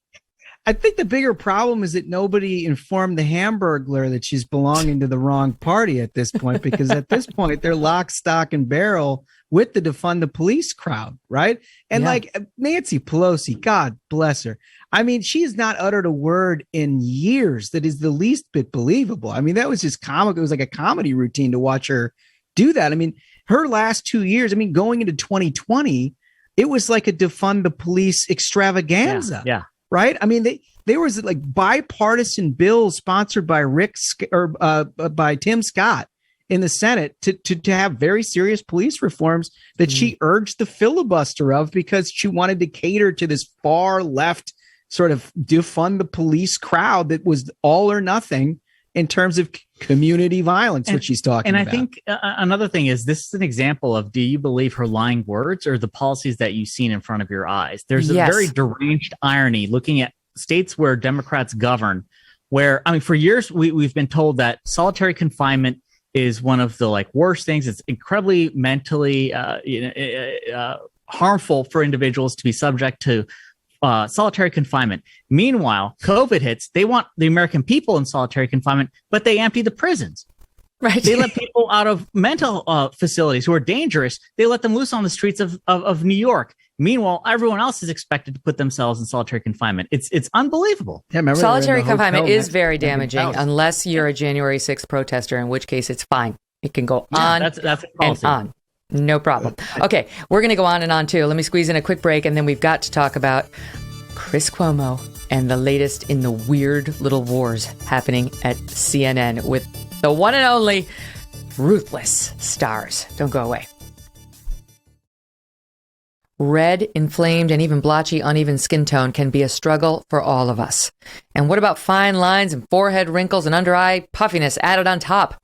I think the bigger problem is that nobody informed the Hamburglar that she's belonging to the wrong party at this point, because at this point, they're lock, stock, and barrel with the defund the police crowd, right? And like Nancy Pelosi, God bless her. I mean, she has not uttered a word in years that is the least bit believable. I mean, that was just comic. It was like a comedy routine to watch her do that. I mean, her last 2 years, going into 2020, it was like a defund the police extravaganza. Yeah. Right. I mean, there was like bipartisan bills sponsored by by Tim Scott in the Senate to have very serious police reforms that she urged the filibuster of because she wanted to cater to this far left sort of defund the police crowd that was all or nothing in terms of community violence, which she's talking about. And I think another thing is this is an example of, do you believe her lying words or the policies that you've seen in front of your eyes? There's a very deranged irony looking at states where Democrats govern, where, for years we've been told that solitary confinement is one of the worst things. It's incredibly mentally harmful for individuals to be subject to solitary confinement. Meanwhile, COVID hits. They want the American people in solitary confinement, but they empty the prisons. Right. They let people out of mental facilities who are dangerous. They let them loose on the streets of New York. Meanwhile, everyone else is expected to put themselves in solitary confinement. It's unbelievable. Yeah, solitary confinement is very damaging unless you're a January 6th protester, in which case it's fine. It can go on that's and on. No problem. Okay, we're going to go on and on, too. Let me squeeze in a quick break, and then we've got to talk about Chris Cuomo and the latest in the weird little wars happening at CNN with the one and only Ruthless stars. Don't go away. Red, inflamed, and even blotchy, uneven skin tone can be a struggle for all of us. And what about fine lines and forehead wrinkles and under-eye puffiness added on top?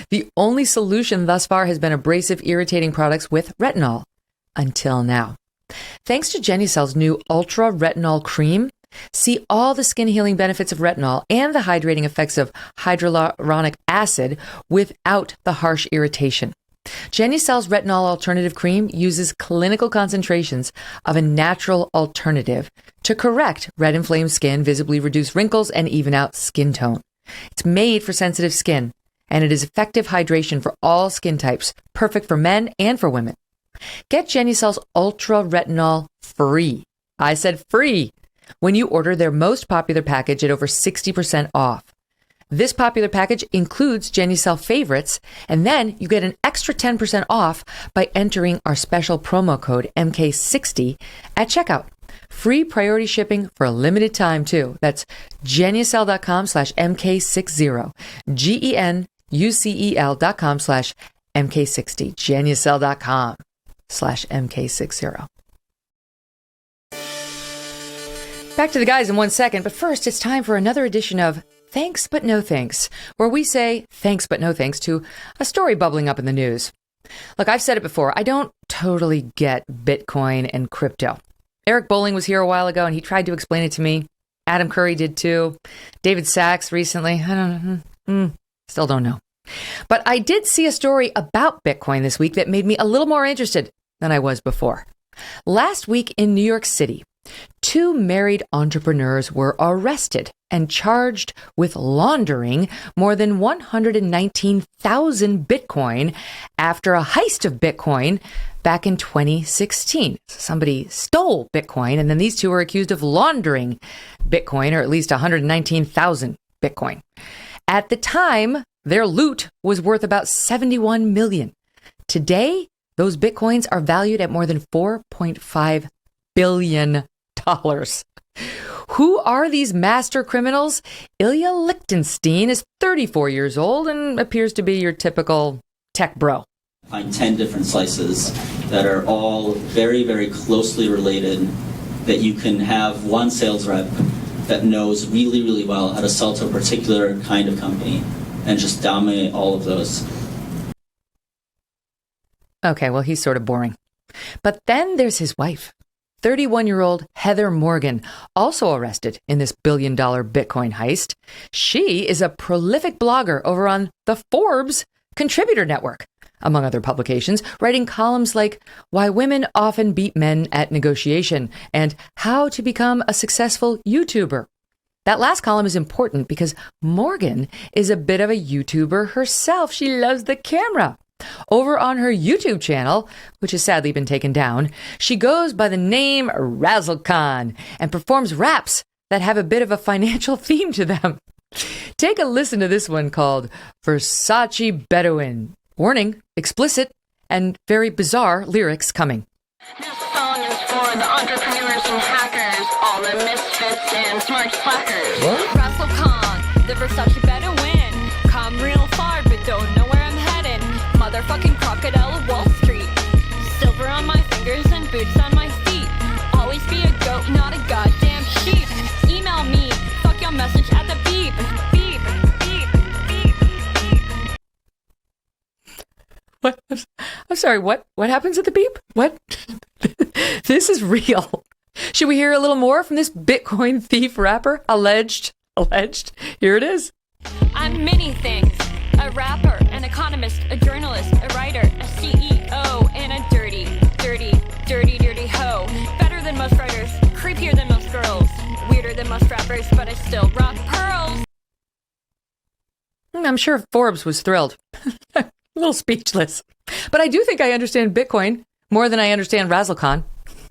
The only solution thus far has been abrasive, irritating products with retinol. Until now. Thanks to Genucel's new Ultra Retinol Cream, see all the skin healing benefits of retinol and the hydrating effects of hyaluronic acid without the harsh irritation. Genucel's retinol alternative cream uses clinical concentrations of a natural alternative to correct red inflamed skin, visibly reduce wrinkles, and even out skin tone. It's made for sensitive skin, and it is effective hydration for all skin types, perfect for men and for women. Get Genucel's Ultra Retinol free. I said free when you order their most popular package at over 60% off. This popular package includes Genucel favorites, and then you get an extra 10% off by entering our special promo code MK60 at checkout. Free priority shipping for a limited time, too. That's Genucel.com/MK60. GENUCEL.com/MK60. Genucel.com/MK60. Back to the guys in 1 second, but first it's time for another edition of Thanks But No Thanks, where we say thanks but no thanks to a story bubbling up in the news. Look, I've said it before. I don't totally get Bitcoin and crypto. Eric Bolling was here a while ago and he tried to explain it to me. Adam Curry did too. David Sachs recently. I don't know. Still don't know. But I did see a story about Bitcoin this week that made me a little more interested than I was before. Last week in New York City, 2 married entrepreneurs were arrested and charged with laundering more than 119,000 Bitcoin after a heist of Bitcoin back in 2016. Somebody stole Bitcoin, and then these 2 were accused of laundering Bitcoin, or at least 119,000 Bitcoin. At the time, their loot was worth about 71 million. Today, those Bitcoins are valued at more than $4.5 billion. Who are these master criminals? Ilya Lichtenstein is 34 years old and appears to be your typical tech bro. Find 10 different slices that are all very, very closely related, that you can have one sales rep that knows really, really well how to sell to a particular kind of company and just dominate all of those. Okay, well, he's sort of boring. But then there's his wife, 31-year-old Heather Morgan, also arrested in this billion-dollar Bitcoin heist. She is a prolific blogger over on the Forbes Contributor Network, among other publications, writing columns like Why Women Often Beat Men at Negotiation and How to Become a Successful YouTuber. That last column is important because Morgan is a bit of a YouTuber herself. She loves the camera. Over on her YouTube channel, which has sadly been taken down, she goes by the name Razzlecon and performs raps that have a bit of a financial theme to them. Take a listen to this one called Versace Bedouin. Warning, explicit and very bizarre lyrics coming. This song is for the entrepreneurs and hackers, all the misfits and smart slackers. Razzlecon, the Versace Bedouin, come real far but don't know where I'm headed. Motherfucking crocodile of Wall Street. Silver on my fingers and boots on my feet. Always be a goat, not a goddamn sheep. Email me, fuck your message at the beep. Beep, beep, beep, beep. What? I'm sorry, what? What happens at the beep? What? This is real. Should we hear a little more from this Bitcoin thief rapper? Alleged. Here it is. I'm many things. A rapper, an economist, a journalist, a writer, a CEO, and a dirty hoe. Better than most writers, creepier than most girls, weirder than most rappers, but I still rock pearls. I'm sure Forbes was thrilled. A little speechless. But I do think I understand Bitcoin more than I understand Razzlecon.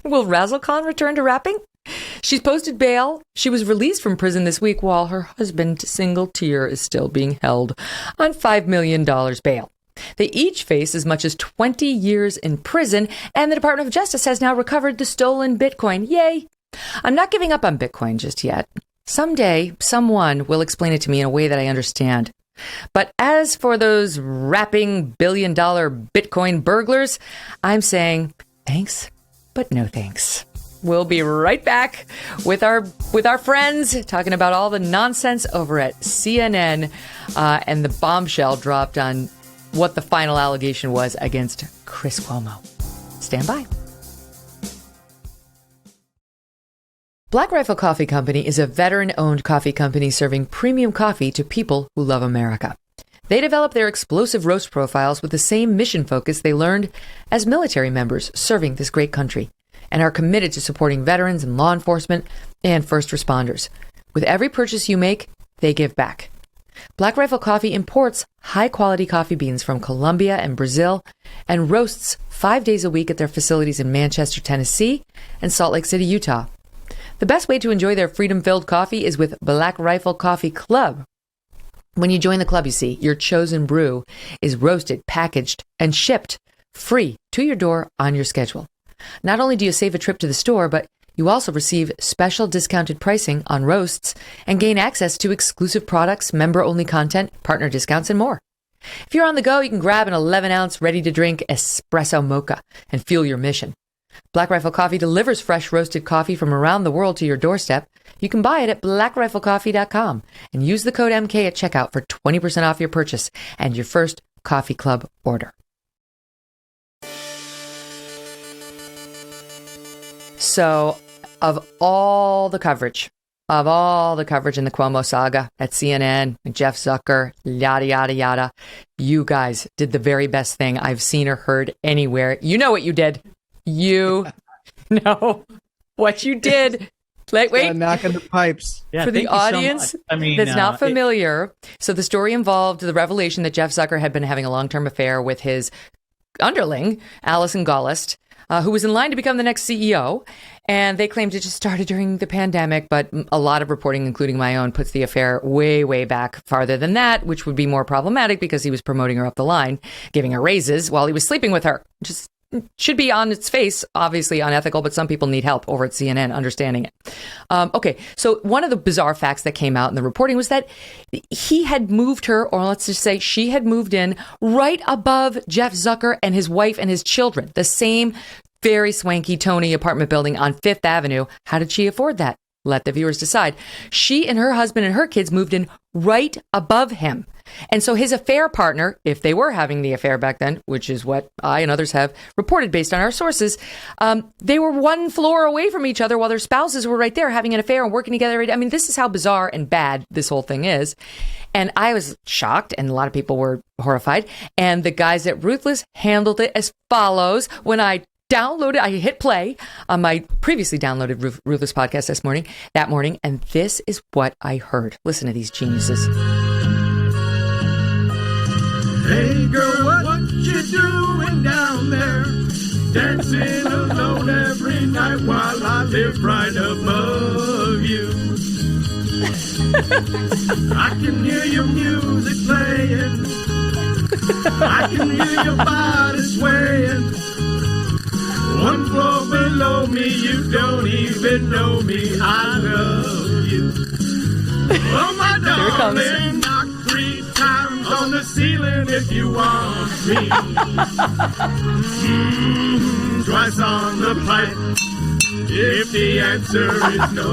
Will Razzlecon return to rapping? She's posted bail. She was released from prison this week while her husband, Single Tear, is still being held on $5 million bail. They each face as much as 20 years in prison, and the Department of Justice has now recovered the stolen Bitcoin. Yay! I'm not giving up on Bitcoin just yet. Someday, someone will explain it to me in a way that I understand. But as for those rapping billion-dollar Bitcoin burglars, I'm saying thanks, but no thanks. We'll be right back with our friends talking about all the nonsense over at CNN and the bombshell dropped on what the final allegation was against Chris Cuomo. Stand by. Black Rifle Coffee Company is a veteran-owned coffee company serving premium coffee to people who love America. They develop their explosive roast profiles with the same mission focus they learned as military members serving this great country, and are committed to supporting veterans and law enforcement and first responders. With every purchase you make, they give back. Black Rifle Coffee imports high-quality coffee beans from Colombia and Brazil and roasts 5 days a week at their facilities in Manchester, Tennessee and Salt Lake City, Utah. The best way to enjoy their freedom-filled coffee is with Black Rifle Coffee Club. When you join the club, you see, your chosen brew is roasted, packaged, and shipped free to your door on your schedule. Not only do you save a trip to the store, but you also receive special discounted pricing on roasts and gain access to exclusive products, member-only content, partner discounts, and more. If you're on the go, you can grab an 11-ounce ready-to-drink espresso mocha and fuel your mission. Black Rifle Coffee delivers fresh roasted coffee from around the world to your doorstep. You can buy it at blackriflecoffee.com and use the code MK at checkout for 20% off your purchase and your first coffee club order. So of all the coverage in the Cuomo saga at CNN and Jeff Zucker, yada, yada, yada, you guys did the very best thing I've seen or heard anywhere. You know what you did. You know what you did. Wait. Knocking the pipes. Yeah, for the audience that's not familiar, so the story involved the revelation that Jeff Zucker had been having a long-term affair with his underling, Allison Gollust, who was in line to become the next CEO. And they claimed it just started during the pandemic, but a lot of reporting, including my own, puts the affair way, way back farther than that, which would be more problematic because he was promoting her up the line, giving her raises while he was sleeping with her. Just should be on its face, obviously unethical, but some people need help over at CNN understanding it. Okay, so one of the bizarre facts that came out in the reporting was that he had moved her, or let's just say she had moved in right above Jeff Zucker and his wife and his children, the same very swanky Tony apartment building on Fifth Avenue. How did she afford that? Let the viewers decide. She and her husband and her kids moved in right above him. And so his affair partner, if they were having the affair back then, which is what I and others have reported based on our sources, they were one floor away from each other while their spouses were right there having an affair and working together. I mean, this is how bizarre and bad this whole thing is. And I was shocked, and a lot of people were horrified. And the guys at Ruthless handled it as follows. When I hit play on my previously downloaded Ruthless podcast that morning, and this is what I heard. Listen to these geniuses. Hey girl, what you doing down there? Dancing alone every night while I live right above you. I can hear your music playing. I can hear your body swaying. One floor below me, you don't even know me. I love you. Oh, my darling, knock 3 times on the ceiling if you want me. Twice on the pipe if the answer is no.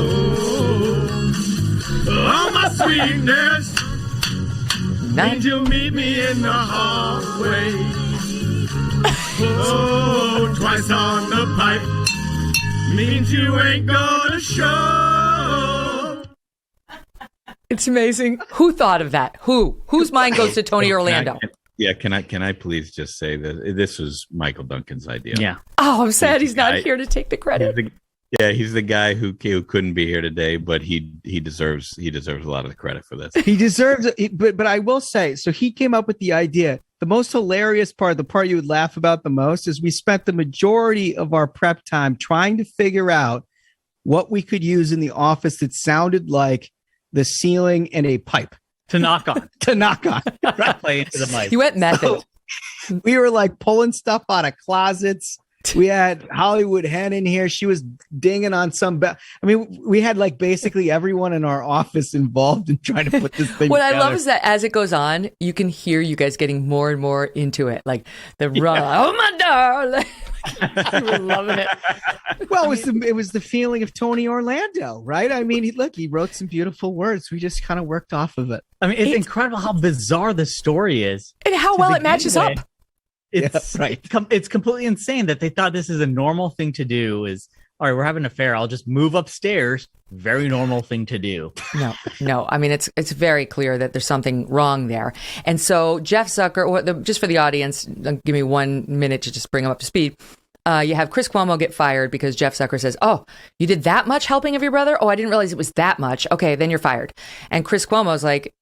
Oh, my sweetness, means you'll meet me in the hallway. Oh, twice on the pipe means you ain't gonna show. It's amazing. Who thought of that? Whose mind goes to Tony Orlando? Can I please just say that this was Michael Duncan's idea? Yeah. Oh, I'm sad he's not here to take the credit. He's the guy who couldn't be here today, but he deserves a lot of the credit for this. He deserves it, but I will say, so he came up with the idea. The most hilarious part, the part you would laugh about the most, is we spent the majority of our prep time trying to figure out what we could use in the office that sounded like the ceiling and a pipe to knock on. Right? Play into the mic. You went method. So we were like pulling stuff out of closets. We had Hollywood Hen in here. She was dinging on some. We had like basically everyone in our office involved in trying to put this thing What together. I love is that as it goes on, you can hear you guys getting more and more into it. Like the run. Oh, my darling. You were loving it. Well, it was the feeling of Tony Orlando, right? I mean, he wrote some beautiful words. We just kind of worked off of it. I mean, it's incredible how bizarre this story is. And how well it matches up. It's right. It's completely insane that they thought this is a normal thing to do. Is all right, we're having an affair. I'll just move upstairs. Very normal thing to do. No. I mean, it's very clear that there's something wrong there. And so Jeff Zucker, just for the audience, give me 1 minute to just bring him up to speed. You have Chris Cuomo get fired because Jeff Zucker says, "Oh, you did that much helping of your brother? Oh, I didn't realize it was that much. Okay, then you're fired." And Chris Cuomo's like,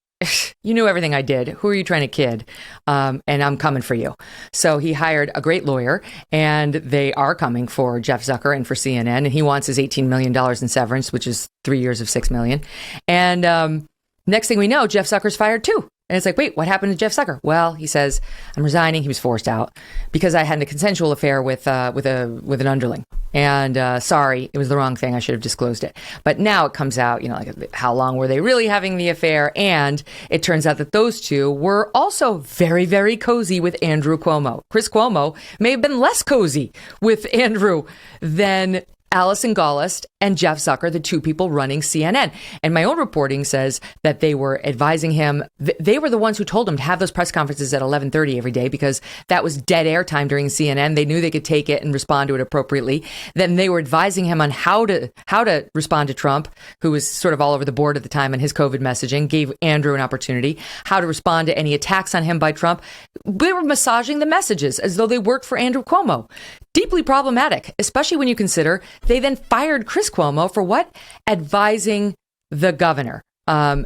"You knew everything I did. Who are you trying to kid? And I'm coming for you." So he hired a great lawyer, and they are coming for Jeff Zucker and for CNN. And he wants his $18 million in severance, which is 3 years of $6 million. And next thing we know, Jeff Zucker's fired too. And it's like, wait, what happened to Jeff Zucker? Well, he says, "I'm resigning." He was forced out because I had a consensual affair with an underling. And sorry, it was the wrong thing. I should have disclosed it. But now it comes out, like how long were they really having the affair? And it turns out that those two were also very, very cozy with Andrew Cuomo. Chris Cuomo may have been less cozy with Andrew than Allison Gollust and Jeff Zucker, the two people running CNN. And my own reporting says that they were advising him. They were the ones who told him to have those press conferences at 11:30 every day because that was dead air time during CNN. They knew they could take it and respond to it appropriately. Then they were advising him on how to respond to Trump, who was sort of all over the board at the time on his COVID messaging, gave Andrew an opportunity, how to respond to any attacks on him by Trump. They were massaging the messages as though they worked for Andrew Cuomo. Deeply problematic, especially when you consider they then fired Chris Cuomo for what? Advising the governor.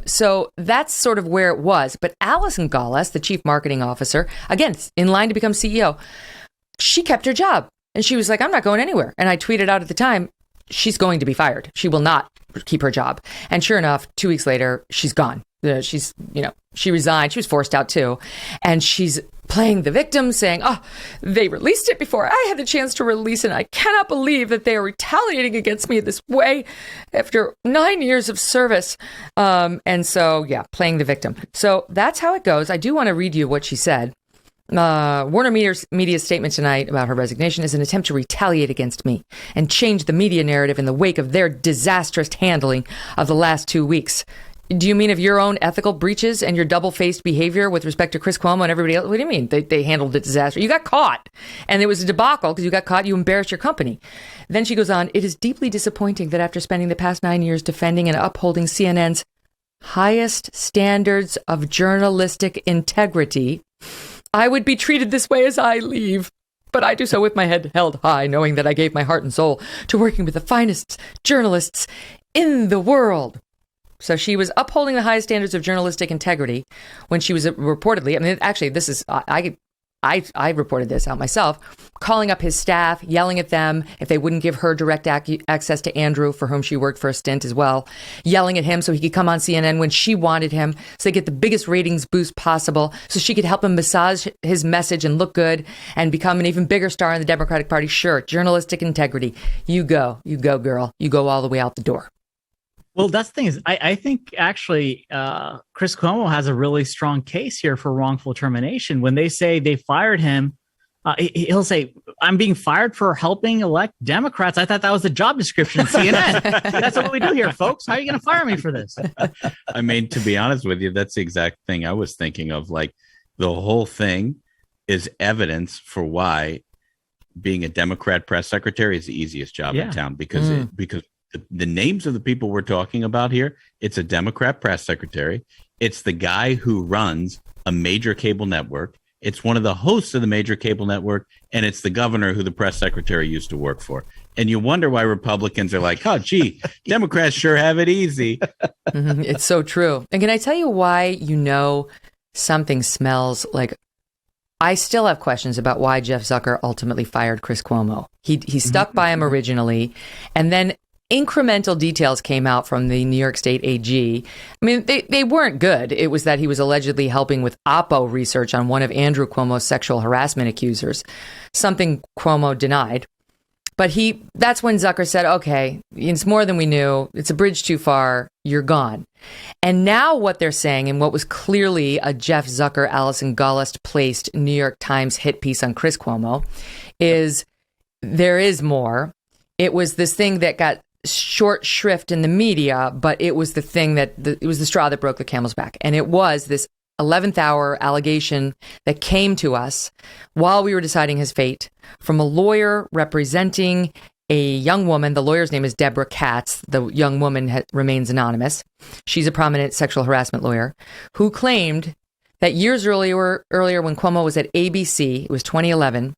So that's sort of where it was. But Allison Gollust, the chief marketing officer, again, in line to become CEO, she kept her job. And she was like, I'm not going anywhere. And I tweeted out at the time, she's going to be fired. She will not keep her job. And sure enough, 2 weeks later, she's gone. She resigned. She was forced out too. And she's playing the victim, saying, oh, they released it before I had the chance to release it. I cannot believe that they are retaliating against me this way after 9 years of service. And so, yeah, playing the victim. So that's how it goes. I do want to read you what she said. Warner Media's statement tonight about her resignation is an attempt to retaliate against me and change the media narrative in the wake of their disastrous handling of the last 2 weeks. Do you mean of your own ethical breaches and your double-faced behavior with respect to Chris Cuomo and everybody else? What do you mean? They handled the disaster. You got caught. And it was a debacle because you got caught. You embarrassed your company. Then she goes on, it is deeply disappointing that after spending the past 9 years defending and upholding CNN's highest standards of journalistic integrity, I would be treated this way as I leave. But I do so with my head held high, knowing that I gave my heart and soul to working with the finest journalists in the world. So she was upholding the highest standards of journalistic integrity when she was reportedly, I mean, actually, this is, I reported this out myself, calling up his staff, yelling at them if they wouldn't give her direct access to Andrew, for whom she worked for a stint as well, yelling at him so he could come on CNN when she wanted him, so they get the biggest ratings boost possible, so she could help him massage his message and look good and become an even bigger star in the Democratic Party. Sure, journalistic integrity. You go, girl. You go all the way out the door. Well, that's the thing is, I think actually Chris Cuomo has a really strong case here for wrongful termination. When they say they fired him, he'll say, I'm being fired for helping elect Democrats. I thought that was the job description at CNN. That's what we do here, folks. How are you going to fire me for this? I mean, to be honest with you, that's the exact thing I was thinking of. Like, the whole thing is evidence for why being a Democrat press secretary is the easiest job in town, because the names of the people we're talking about here, it's a Democrat press secretary. It's the guy who runs a major cable network. It's one of the hosts of the major cable network. And it's the governor who the press secretary used to work for. And you wonder why Republicans are like, oh, gee, Democrats sure have it easy. It's so true. And can I tell you why something smells like? I still have questions about why Jeff Zucker ultimately fired Chris Cuomo. He stuck by him originally, and then incremental details came out from the New York State AG. I mean, they weren't good. It was that he was allegedly helping with Oppo research on one of Andrew Cuomo's sexual harassment accusers, something Cuomo denied. But that's when Zucker said, okay, it's more than we knew. It's a bridge too far. You're gone. And now what they're saying, and what was clearly a Jeff Zucker, Allison Gollust placed New York Times hit piece on Chris Cuomo, is there is more. It was this thing that got short shrift in the media, but it was the thing it was the straw that broke the camel's back. And it was this 11th hour allegation that came to us while we were deciding his fate from a lawyer representing a young woman. The lawyer's name is Deborah Katz. The young woman remains anonymous. She's a prominent sexual harassment lawyer who claimed that years earlier when Cuomo was at ABC, it was 2011,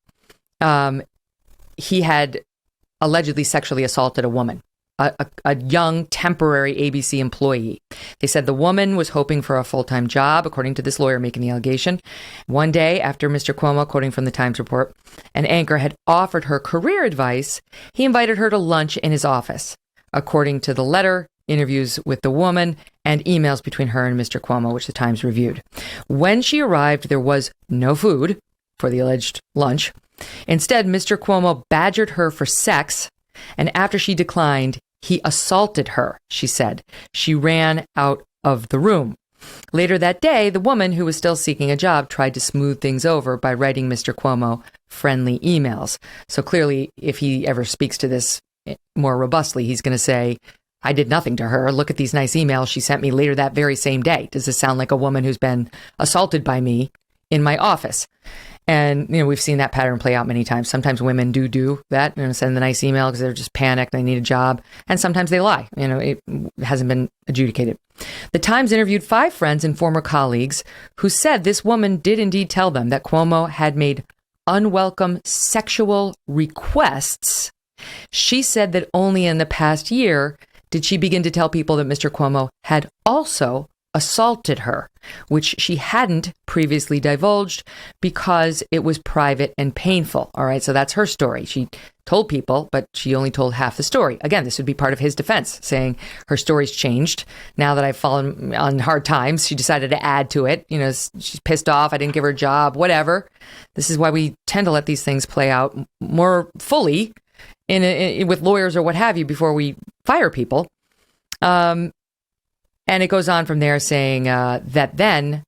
he had allegedly sexually assaulted a woman. A young temporary ABC employee. They said the woman was hoping for a full-time job, according to this lawyer making the allegation. One day after Mr. Cuomo, quoting from the Times report, an anchor had offered her career advice, he invited her to lunch in his office. According to the letter, interviews with the woman, and emails between her and Mr. Cuomo, which the Times reviewed. When she arrived, there was no food for the alleged lunch. Instead, Mr. Cuomo badgered her for sex, and after she declined, he assaulted her, she said. She ran out of the room. Later that day, the woman, who was still seeking a job, tried to smooth things over by writing Mr. Cuomo friendly emails. So clearly, if he ever speaks to this more robustly. He's going to say, I did nothing to her. Look at these nice emails she sent me later that very same day. Does this sound like a woman who's been assaulted by me in my office? And, we've seen that pattern play out many times. Sometimes women do that, send the nice email because they're just panicked, they need a job. And sometimes they lie. It hasn't been adjudicated. The Times interviewed 5 friends and former colleagues who said this woman did indeed tell them that Cuomo had made unwelcome sexual requests. She said that only in the past year did she begin to tell people that Mr. Cuomo had also assaulted her, which she hadn't previously divulged because it was private and painful. All right, so that's her story. She told people, but she only told half the story. Again, this would be part of his defense, saying her story's changed. Now that I've fallen on hard times, she decided to add to it. She's pissed off. I didn't give her a job, whatever. This is why we tend to let these things play out more fully with lawyers or what have you before we fire people. And it goes on from there saying that then,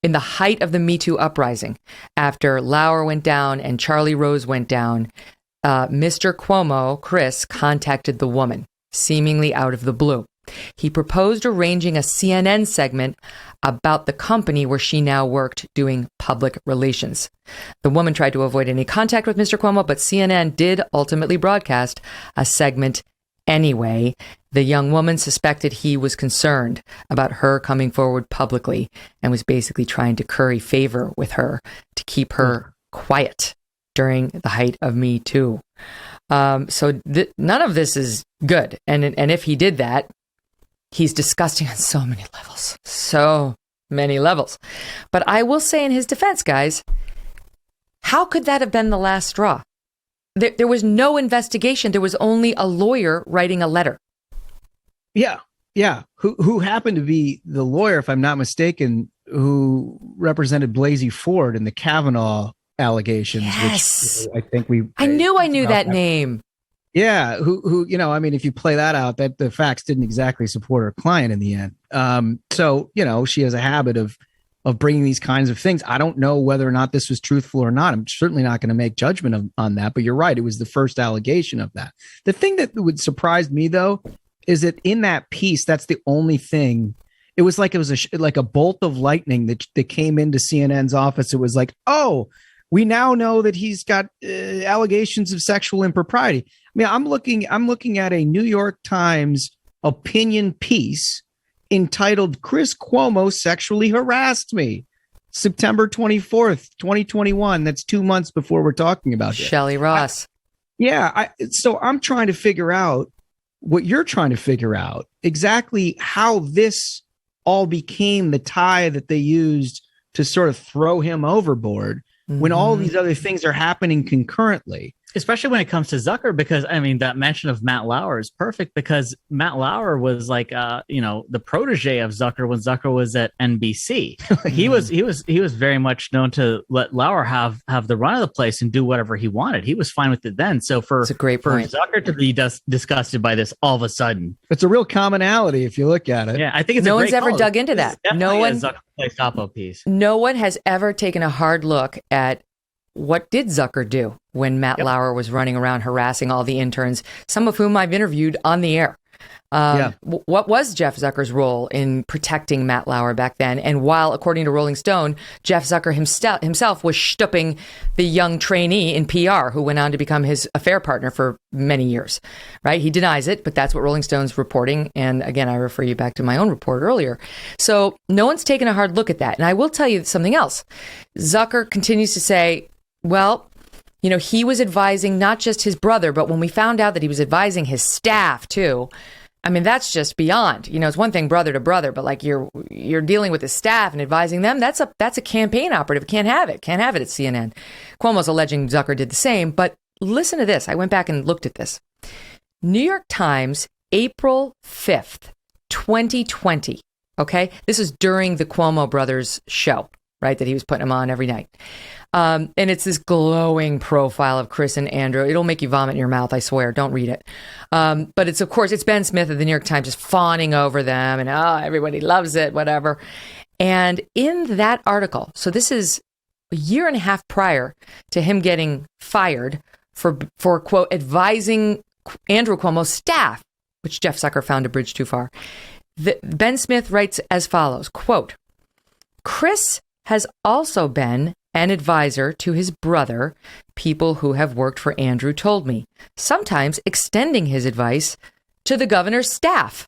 in the height of the Me Too uprising, after Lauer went down and Charlie Rose went down, Mr. Cuomo, Chris, contacted the woman, seemingly out of the blue. He proposed arranging a CNN segment about the company where she now worked doing public relations. The woman tried to avoid any contact with Mr. Cuomo, but CNN did ultimately broadcast a segment anyway. The young woman suspected he was concerned about her coming forward publicly and was basically trying to curry favor with her to keep her quiet during the height of Me Too. So none of this is good. And if he did that, he's disgusting on so many levels. So many levels. But I will say in his defense, guys, how could that have been the last straw? There was no investigation. There was only a lawyer writing a letter. Yeah. Who happened to be the lawyer, if I'm not mistaken, who represented Blasey Ford in the Kavanaugh allegations. Yes. Which I knew that name. Yeah. Who, if you play that out, that the facts didn't exactly support her client in the end. So, she has a habit of bringing these kinds of things. I don't know whether or not this was truthful or not. I'm certainly not going to make judgment on that, but you're right. It was the first allegation of that. The thing that would surprise me, though, is that in that piece, that's the only thing. It was like a bolt of lightning that came into CNN's office. It was like, oh, we now know that he's got allegations of sexual impropriety. I mean, I'm looking at a New York Times opinion piece entitled "Chris Cuomo Sexually Harassed Me," September 24th, 2021. That's 2 months before we're talking about this. Shelley Ross. So I'm trying to figure out what you're trying to figure out, exactly how this all became the tie that they used to sort of throw him overboard when all these other things are happening concurrently. Especially when it comes to Zucker, because that mention of Matt Lauer is perfect, because Matt Lauer was like, the protege of Zucker when Zucker was at NBC. He was very much known to let Lauer have the run of the place and do whatever he wanted. He was fine with it then. So for Zucker to be disgusted by this all of a sudden, it's a real commonality if you look at it. Yeah, I think it's no one's ever dug into that. No one has ever taken a hard look at what did Zucker do when Matt Lauer was running around harassing all the interns, some of whom I've interviewed on the air. What was Jeff Zucker's role in protecting Matt Lauer back then? And while, according to Rolling Stone, Jeff Zucker himself was stooping the young trainee in PR who went on to become his affair partner for many years, right? He denies it, but that's what Rolling Stone's reporting. And again, I refer you back to my own report earlier. So no one's taken a hard look at that. And I will tell you something else. Zucker continues to say, well, he was advising not just his brother, but when we found out that he was advising his staff too, I mean, that's just beyond. It's one thing brother to brother, but like you're dealing with his staff and advising them. That's a campaign operative. Can't have it at CNN. Cuomo's alleging Zucker did the same, but listen to this. I went back and looked at this. New York Times, April 5th, 2020. Okay, this is during the Cuomo brothers show, right? That he was putting them on every night. And it's this glowing profile of Chris and Andrew. It'll make you vomit in your mouth, I swear. Don't read it. But it's Ben Smith of the New York Times just fawning over them and, everybody loves it, whatever. And in that article, so this is a year and a half prior to him getting fired for quote, advising Andrew Cuomo's staff, which Jeff Zucker found a bridge too far. Ben Smith writes as follows, quote, Chris has also been an advisor to his brother. People who have worked for Andrew told me, sometimes extending his advice to the governor's staff.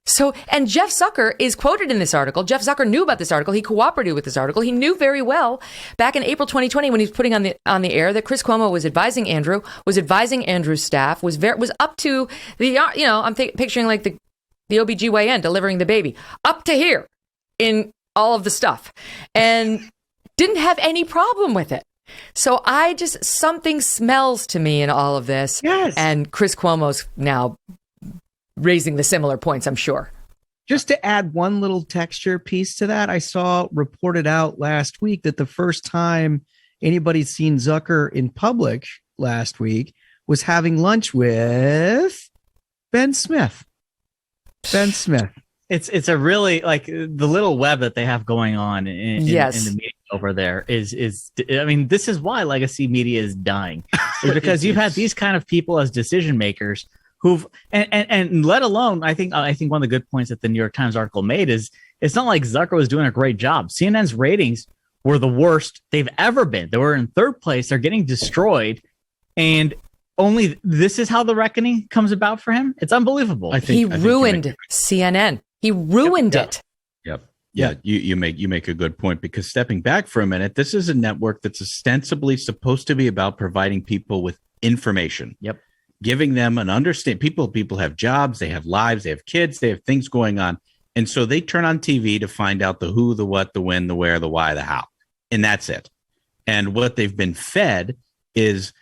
So, and Jeff Zucker is quoted in this article. Jeff Zucker knew about this article. He cooperated with this article. He knew very well back in April 2020 when he was putting on the air that Chris Cuomo was advising Andrew, was advising Andrew's staff, was up to the, I'm picturing like the OBGYN delivering the baby, up to here in all of the stuff, and didn't have any problem with it. So something smells to me in all of this. Yes. And Chris Cuomo's now raising the similar points, I'm sure. Just to add one little texture piece to that, I saw reported out last week that the first time anybody's seen Zucker in public last week was having lunch with Ben Smith. Ben Smith. It's a really, like, the little web that they have going on in the media over there is I mean, this is why legacy media is dying, is because you've had these kind of people as decision makers who've and let alone, I think one of the good points that the New York Times article made is it's not like Zucker was doing a great job. CNN's ratings were the worst they've ever been. They were in third place. They're getting destroyed, and only this is how the reckoning comes about for him. It's unbelievable. He ruined CNN. He ruined it. Yep. Yeah. You make a good point, because stepping back for a minute, this is a network that's ostensibly supposed to be about providing people with information. Yep. Giving them an understanding. People have jobs, they have lives, they have kids, they have things going on. And so they turn on TV to find out the who, the what, the when, the where, the why, the how. And that's it. And what they've been fed is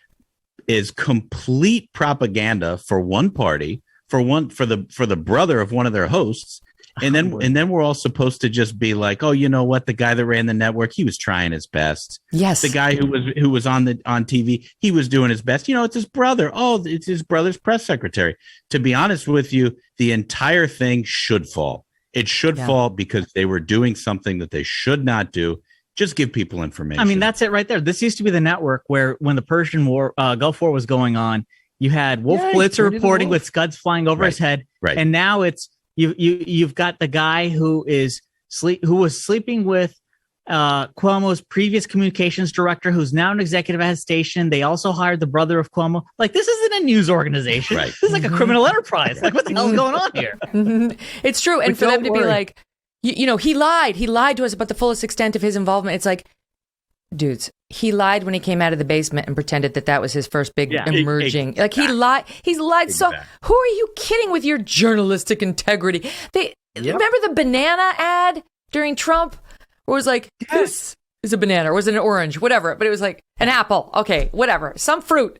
complete propaganda for one party, for the brother of one of their hosts. And then we're all supposed to just be like, oh, you know what? The guy that ran the network, he was trying his best. Yes. The guy who was on TV, he was doing his best. You know, it's his brother. Oh, it's his brother's press secretary. To be honest with you, the entire thing should fall. It should fall because they were doing something that they should not do. Just give people information. I mean, that's it right there. This used to be the network where, when the Persian War, Gulf War was going on, you had Wolf Blitzer reporting with Scuds flying over his head. Right. And now it's you've got the guy who was sleeping with Cuomo's previous communications director, who's now an executive at his station. They also hired the brother of Cuomo. Like, this isn't a news organization. Right. This is like a criminal enterprise. Like, what the hell is going on here? It's true. And for them to be like, he lied. He lied to us about the fullest extent of his involvement. It's like, dudes, he lied when he came out of the basement and pretended that was his first big emerging. Exactly. Like, he lied. He's lied. Exactly. So who are you kidding with your journalistic integrity? Remember the banana ad during Trump? Where it was like, this is a banana, or was it an orange? Whatever. But it was like an apple. Okay, whatever. Some fruit.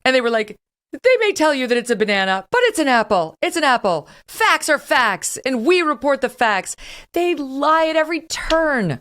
And they were like, they may tell you that it's a banana, but it's an apple. It's an apple. Facts are facts, and we report the facts. They lie at every turn.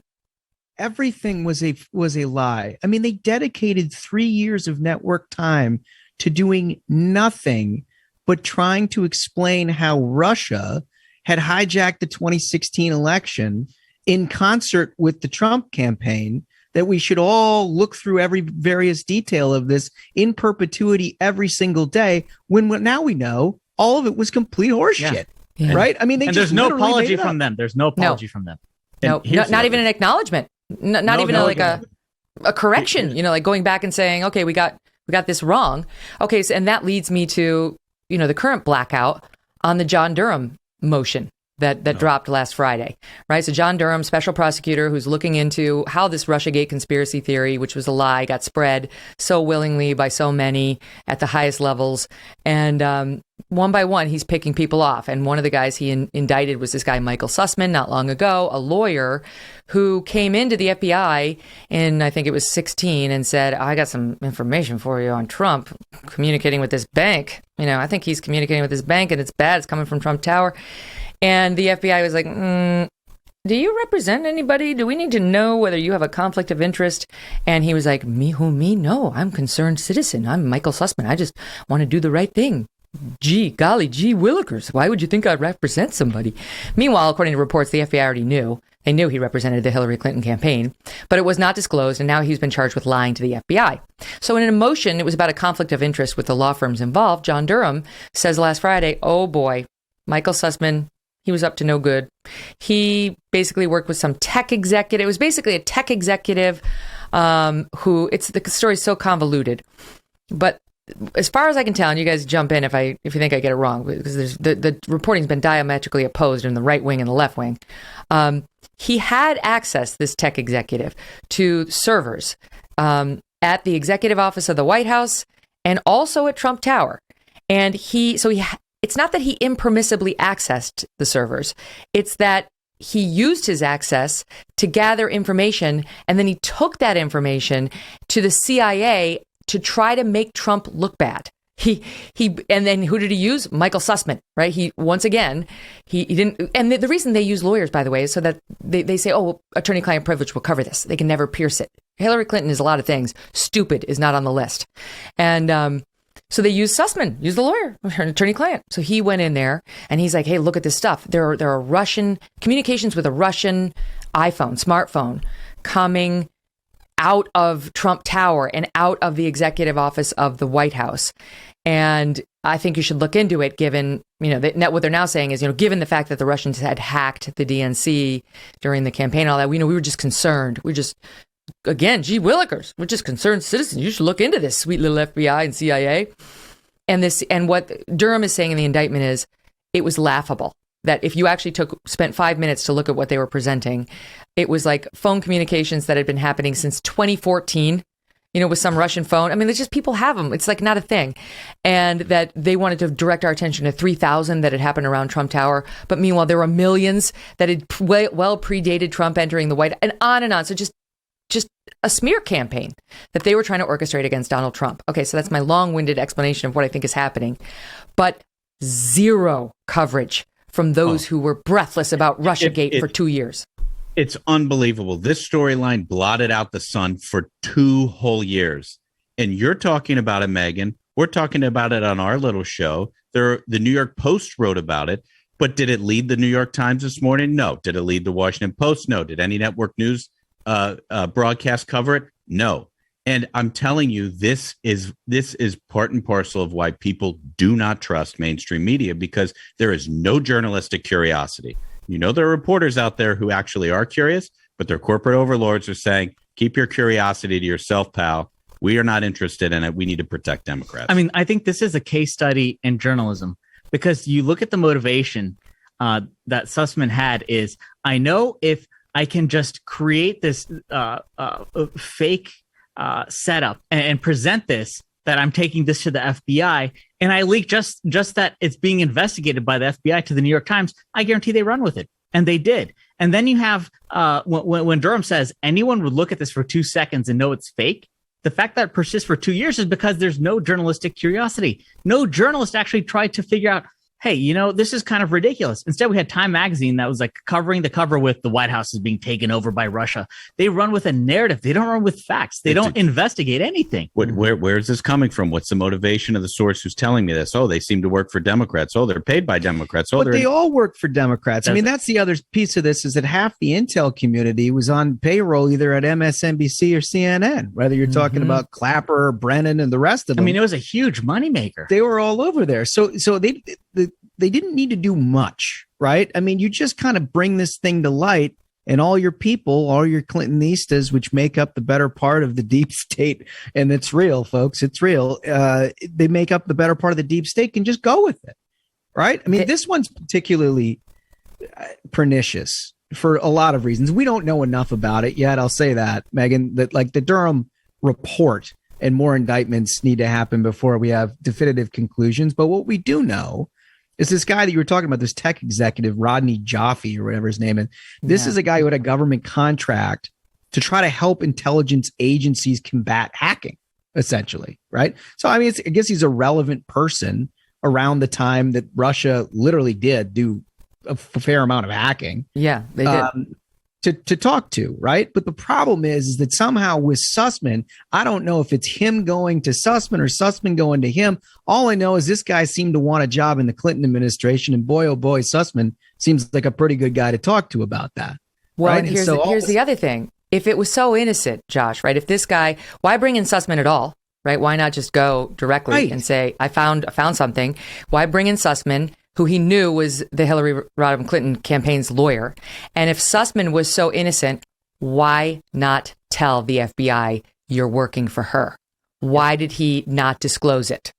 Everything was a lie. I mean, they dedicated 3 years of network time to doing nothing but trying to explain how Russia had hijacked the 2016 election in concert with the Trump campaign, that we should all look through every various detail of this in perpetuity every single day, when now we know all of it was complete horseshit. Yeah. Right? I mean, there's no apology from them. There's no apology from them. No, not even an acknowledgement. Not even a correction, like going back and saying, okay, we got this wrong. Okay. So, and that leads me to, the current blackout on the John Durham motion that dropped last Friday, right? So John Durham, special prosecutor, who's looking into how this Russiagate conspiracy theory, which was a lie, got spread so willingly by so many at the highest levels. And one by one, he's picking people off. And one of the guys he indicted was this guy, Michael Sussman, not long ago, a lawyer who came into the FBI in, I think it was 16, and said, I got some information for you on Trump communicating with this bank. I think he's communicating with this bank, and it's bad. It's coming from Trump Tower. And the FBI was like, do you represent anybody? Do we need to know whether you have a conflict of interest? And he was like, me? No, I'm a concerned citizen. I'm Michael Sussman. I just want to do the right thing. Gee willikers. Why would you think I'd represent somebody? Meanwhile, according to reports, the FBI already knew They knew he represented the Hillary Clinton campaign, but it was not disclosed, and now he's been charged with lying to the FBI. So in a motion, it was about a conflict of interest with the law firms involved. John Durham says last Friday, oh boy, Michael Sussman, he was up to no good. He basically worked with some tech executive. It was basically a tech executive the story's so convoluted. But as far as I can tell, and you guys jump in if you think I get it wrong, because the reporting's been diametrically opposed in the right wing and the left wing. He had access, this tech executive, to servers at the executive office of the White House and also at Trump Tower. And it's not that he impermissibly accessed the servers. It's that he used his access to gather information, and then he took that information to the CIA to try to make Trump look bad. And then who did he use? Michael Sussman, right? He didn't. And the reason they use lawyers, by the way, is so that they say, oh, well, attorney-client privilege will cover this. They can never pierce it. Hillary Clinton is a lot of things. Stupid is not on the list. And so they use Sussman, use the lawyer, attorney-client. So he went in there and he's like, hey, look at this stuff. There are Russian communications with a Russian smartphone coming out of Trump Tower and out of the executive office of the White House. And I think you should look into it, given, what they're now saying is, given the fact that the Russians had hacked the DNC during the campaign and all that, we were just concerned. Again, gee willikers, we're just concerned citizens. You should look into this, sweet little FBI and CIA. And what Durham is saying in the indictment is, it was laughable that if you actually spent 5 minutes to look at what they were presenting, it was like phone communications that had been happening since 2014, with some Russian phone. I mean, it's just people have them. It's like not a thing. And that they wanted to direct our attention to 3,000 that had happened around Trump Tower. But meanwhile, there were millions that had well predated Trump entering the White House, and on and on. So just a smear campaign that they were trying to orchestrate against Donald Trump. Okay, so that's my long-winded explanation of what I think is happening. But zero coverage from those who were breathless about Russiagate for 2 years. It's unbelievable. This storyline blotted out the sun for 2 whole years. And you're talking about it, Megyn. We're talking about it on our little show. The New York Post wrote about it. But did it lead the New York Times this morning? No. Did it lead the Washington Post? No. Did any network news broadcast cover it? No. And I'm telling you, this is part and parcel of why people do not trust mainstream media, because there is no journalistic curiosity. There are reporters out there who actually are curious, but their corporate overlords are saying, keep your curiosity to yourself, pal. We are not interested in it. We need to protect Democrats. I mean, I think this is a case study in journalism, because you look at the motivation that Sussman had is, I know if I can just create this fake setup and present this, that I'm taking this to the FBI, and I leak just that it's being investigated by the FBI to the New York Times, I guarantee they run with it. And they did. And then you have when Durham says anyone would look at this for 2 seconds and know it's fake, the fact that it persists for 2 years is because there's no journalistic curiosity. No journalist actually tried to figure out, hey, this is kind of ridiculous. Instead, we had Time magazine that was like covering the cover with the White House is being taken over by Russia. They run with a narrative. They don't run with facts. They don't investigate anything. Where is this coming from? What's the motivation of the source who's telling me this? Oh, they seem to work for Democrats. Oh, they're paid by Democrats. Oh, but they all work for Democrats. I mean, that's the other piece of this, is that half the intel community was on payroll either at MSNBC or CNN, whether you're talking about Clapper or Brennan and the rest of them. I mean, it was a huge moneymaker. They were all over there. So they didn't need to do much, right? I mean, you just kind of bring this thing to light, and all your people, all your Clintonistas, which make up the better part of the deep state, and it's real, folks, it's real. They make up the better part of the deep state, can just go with it, right? I mean, this one's particularly pernicious for a lot of reasons. We don't know enough about it yet. I'll say that, Megyn, that like the Durham report and more indictments need to happen before we have definitive conclusions. But what we do know is this guy that you were talking about, this tech executive, Rodney Jaffe or whatever his name is. This is a guy who had a government contract to try to help intelligence agencies combat hacking, essentially, right? So, I mean, I guess he's a relevant person around the time that Russia literally did do a fair amount of hacking. Yeah, they did. To talk to, right? But the problem is that somehow with Sussman, I don't know if it's him going to Sussman or Sussman going to him. All I know is this guy seemed to want a job in the Clinton administration, and boy, oh boy, Sussman seems like a pretty good guy to talk to about that. Well, right? and here's the other thing. If it was so innocent, Josh, right? If this guy, why bring in Sussman at all, right? Why not just go directly and say, I found something. Why bring in Sussman, who he knew was the Hillary Rodham Clinton campaign's lawyer? And if Sussman was so innocent, why not tell the FBI you're working for her? Why did he not disclose it?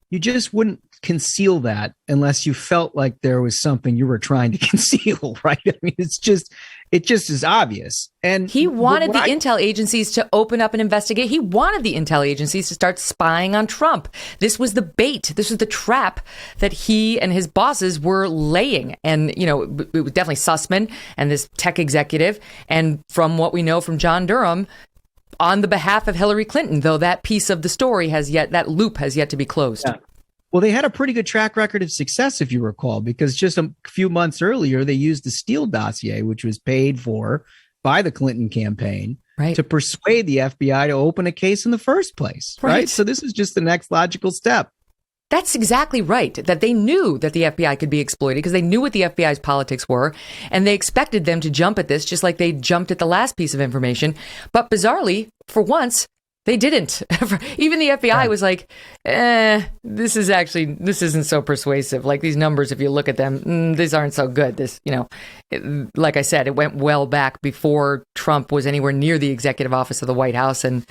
You just wouldn't conceal that unless you felt like there was something you were trying to conceal, right? I mean, it just is obvious. And he wanted the intel agencies to open up an investigation. He wanted the intel agencies to start spying on Trump. This was the bait. This was the trap that he and his bosses were laying. And, you know, it was definitely Sussman and this tech executive. And from what we know from John Durham, on the behalf of Hillary Clinton, though that piece of the story that loop has yet to be closed. Yeah. Well, they had a pretty good track record of success, if you recall, because just a few months earlier, they used the Steele dossier, which was paid for by the Clinton campaign, to persuade the FBI to open a case in the first place. Right. So this is just the next logical step. That's exactly right, that they knew that the FBI could be exploited because they knew what the FBI's politics were, and they expected them to jump at this just like they jumped at the last piece of information. But bizarrely, for once, they didn't. Even the FBI was like, this isn't so persuasive. Like these numbers, if you look at them, these aren't so good. This, like I said, it went well back before Trump was anywhere near the executive office of the White House. And,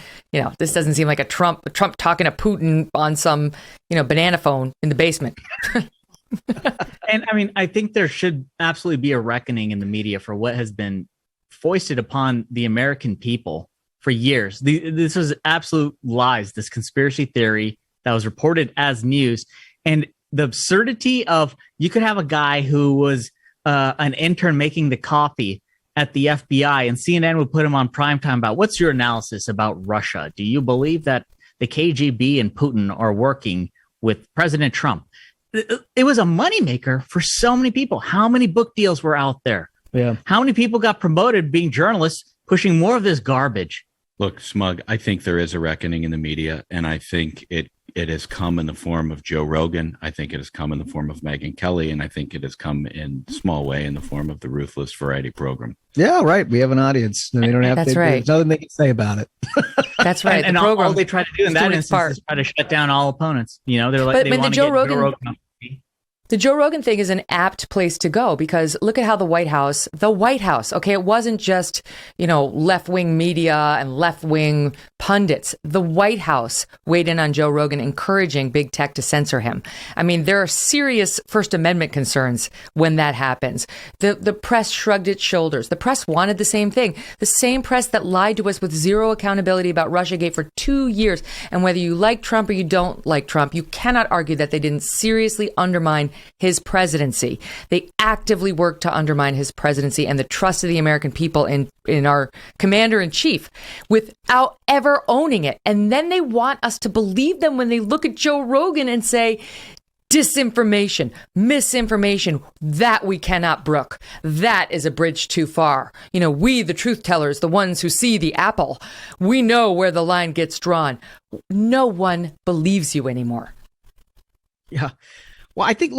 this doesn't seem like a Trump talking to Putin on some, banana phone in the basement. And I mean, I think there should absolutely be a reckoning in the media for what has been foisted upon the American people for years. This was absolute lies, this conspiracy theory that was reported as news. And the absurdity of you could have a guy who was an intern making the coffee at the FBI, and CNN would put him on primetime about, what's your analysis about Russia? Do you believe that the KGB and Putin are working with President Trump? It was a moneymaker for so many people. How many book deals were out there? Yeah. How many people got promoted being journalists, pushing more of this garbage? Look, Smug, I think there is a reckoning in the media, and I think it has come in the form of Joe Rogan. I think it has come in the form of Megyn Kelly, and I think it has come in small way in the form of the Ruthless variety program. Yeah, right. We have an audience. They don't have That's to. Right. There's nothing they can say about it. That's right. And all they try to do in that instance is try to shut down all opponents. They're like, they want to get Joe Rogan. The Joe Rogan thing is an apt place to go because look at how the White House, okay, it wasn't just, left-wing media and left-wing pundits. The White House weighed in on Joe Rogan, encouraging big tech to censor him. I mean, there are serious First Amendment concerns when that happens. The press shrugged its shoulders. The press wanted the same thing. The same press that lied to us with zero accountability about Russiagate for 2 years. And whether you like Trump or you don't like Trump, you cannot argue that they didn't seriously undermine his presidency. They actively worked to undermine his presidency and the trust of the American people in our commander in chief without ever owning it. And then they want us to believe them when they look at Joe Rogan and say, disinformation, misinformation, that we cannot brook. That is a bridge too far. We, the truth tellers, the ones who see the apple, we know where the line gets drawn. No one believes you anymore. Yeah. Well, I think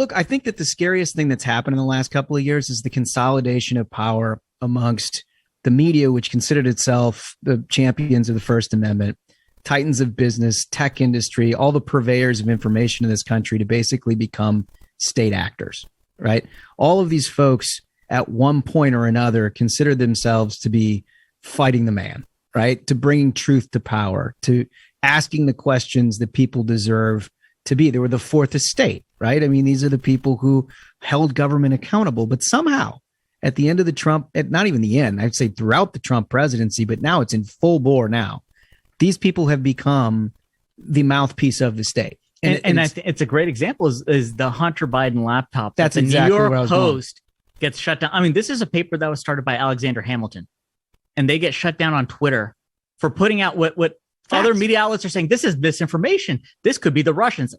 that the scariest thing that's happened in the last couple of years is the consolidation of power amongst the media, which considered itself the champions of the First Amendment, titans of business, tech industry, all the purveyors of information in this country to basically become state actors, right? All of these folks at one point or another considered themselves to be fighting the man, right? To bringing truth to power, to asking the questions that people deserve to be. They were the fourth estate, right? I mean, these are the people who held government accountable, but somehow at the end of the Trump, not even the end, I'd say throughout the Trump presidency, but now it's in full bore now. These people have become the mouthpiece of the state. And I think it's a great example is the Hunter Biden laptop. That's the exactly New York where I was Post gets shut down. I mean, this is a paper that was started by Alexander Hamilton, and they get shut down on Twitter for putting out what other media outlets are saying. This is misinformation. This could be the Russians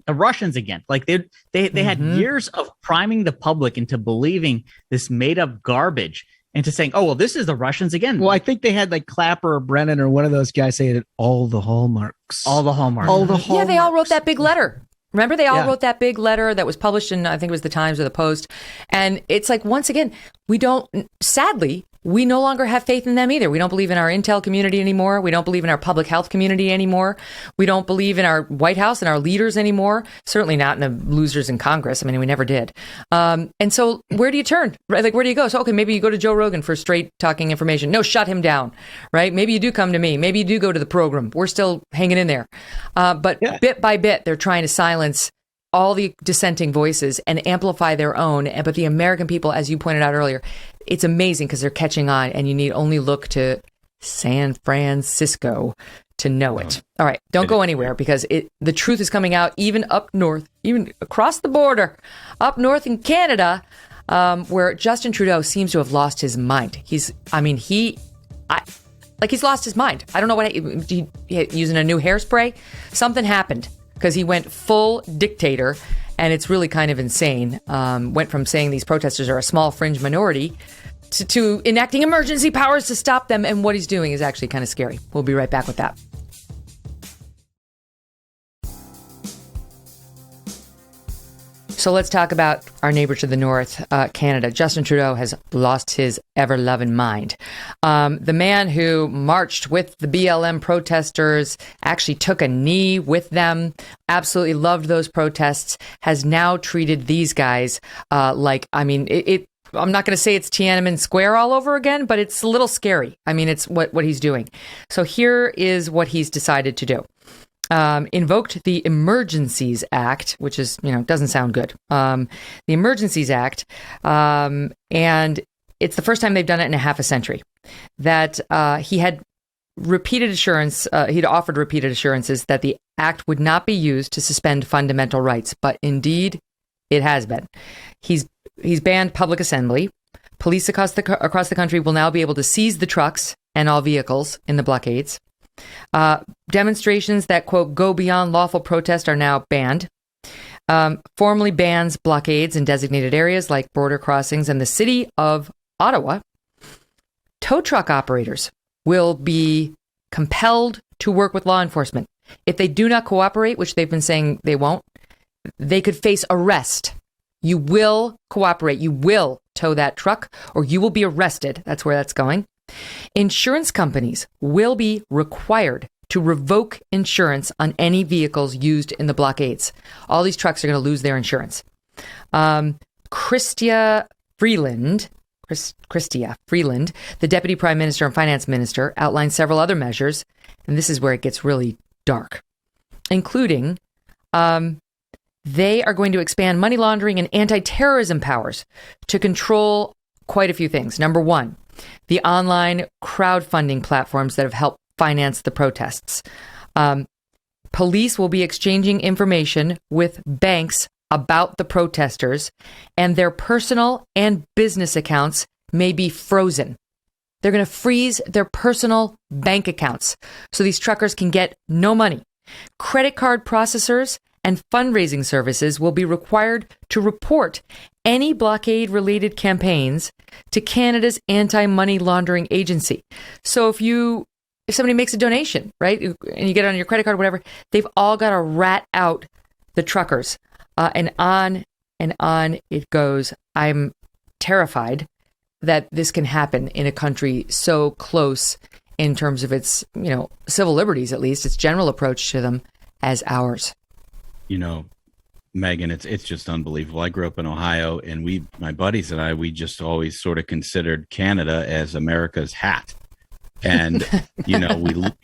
again. Like they had years of priming the public into believing this made up garbage, into saying, oh, well, this is the Russians again. Well, I think they had like Clapper or Brennan or one of those guys say it, all the hallmarks. All the hallmarks. Yeah, they all wrote that big letter. Remember, they all wrote that big letter that was published in, I think it was the Times or the Post. And it's like, once again, we don't, sadly, we no longer have faith in them either. We don't believe in our intel community anymore. We don't believe in our public health community anymore. We don't believe in our White House and our leaders anymore. Certainly not in the losers in Congress. I mean, we never did. And so where do you turn? Right? Like, where do you go? So, okay, maybe you go to Joe Rogan for straight talking information. No, shut him down, right? Maybe you do come to me. Maybe you do go to the program. We're still hanging in there. But bit by bit, they're trying to silence all the dissenting voices and amplify their own. But the American people, as you pointed out earlier, it's amazing because they're catching on, and you need only look to San Francisco to know it. All right, don't go anywhere because the truth is coming out even up north, even across the border, up north in Canada, where Justin Trudeau seems to have lost his mind. He's lost his mind. I don't know what he using a new hairspray. Something happened because he went full dictator. And it's really kind of insane. Went from saying these protesters are a small fringe minority to enacting emergency powers to stop them. And what he's doing is actually kind of scary. We'll be right back with that. So let's talk about our neighbor to the north, Canada. Justin Trudeau has lost his ever-loving mind. The man who marched with the BLM protesters, actually took a knee with them, absolutely loved those protests, has now treated these guys I'm not going to say it's Tiananmen Square all over again, but it's a little scary. I mean, it's what he's doing. So here is what he's decided to do. Invoked the Emergencies Act, which is, doesn't sound good. The Emergencies Act, and it's the first time they've done it in a half a century, that he had repeated assurance, he'd offered repeated assurances that the act would not be used to suspend fundamental rights, but indeed it has been. He's banned public assembly. Police across the country will now be able to seize the trucks and all vehicles in the blockades. Demonstrations that, quote, go beyond lawful protest are now banned. Formally bans blockades in designated areas like border crossings and the city of Ottawa. Tow truck operators will be compelled to work with law enforcement. If they do not cooperate, which they've been saying they won't, they could face arrest. You will cooperate. You will tow that truck or you will be arrested. That's where that's going. Insurance companies will be required to revoke insurance on any vehicles used in the blockades. All these trucks are going to lose their insurance. Chrystia Freeland, the Deputy Prime Minister and Finance Minister, outlined several other measures, and this is where it gets really dark, including they are going to expand money laundering and anti-terrorism powers to control quite a few things. Number one, the online crowdfunding platforms that have helped finance the protests. Police will be exchanging information with banks about the protesters, and their personal and business accounts may be frozen. They're going to freeze their personal bank accounts so these truckers can get no money. Credit card processors and fundraising services will be required to report any blockade-related campaigns to Canada's anti-money laundering agency. So if somebody makes a donation, right, and you get it on your credit card or whatever, they've all got to rat out the truckers. And on it goes. I'm terrified that this can happen in a country so close in terms of its, civil liberties, at least, its general approach to them, as ours. Megyn, it's just unbelievable. I grew up in Ohio, and my buddies and I, we just always sort of considered Canada as America's hat. And, you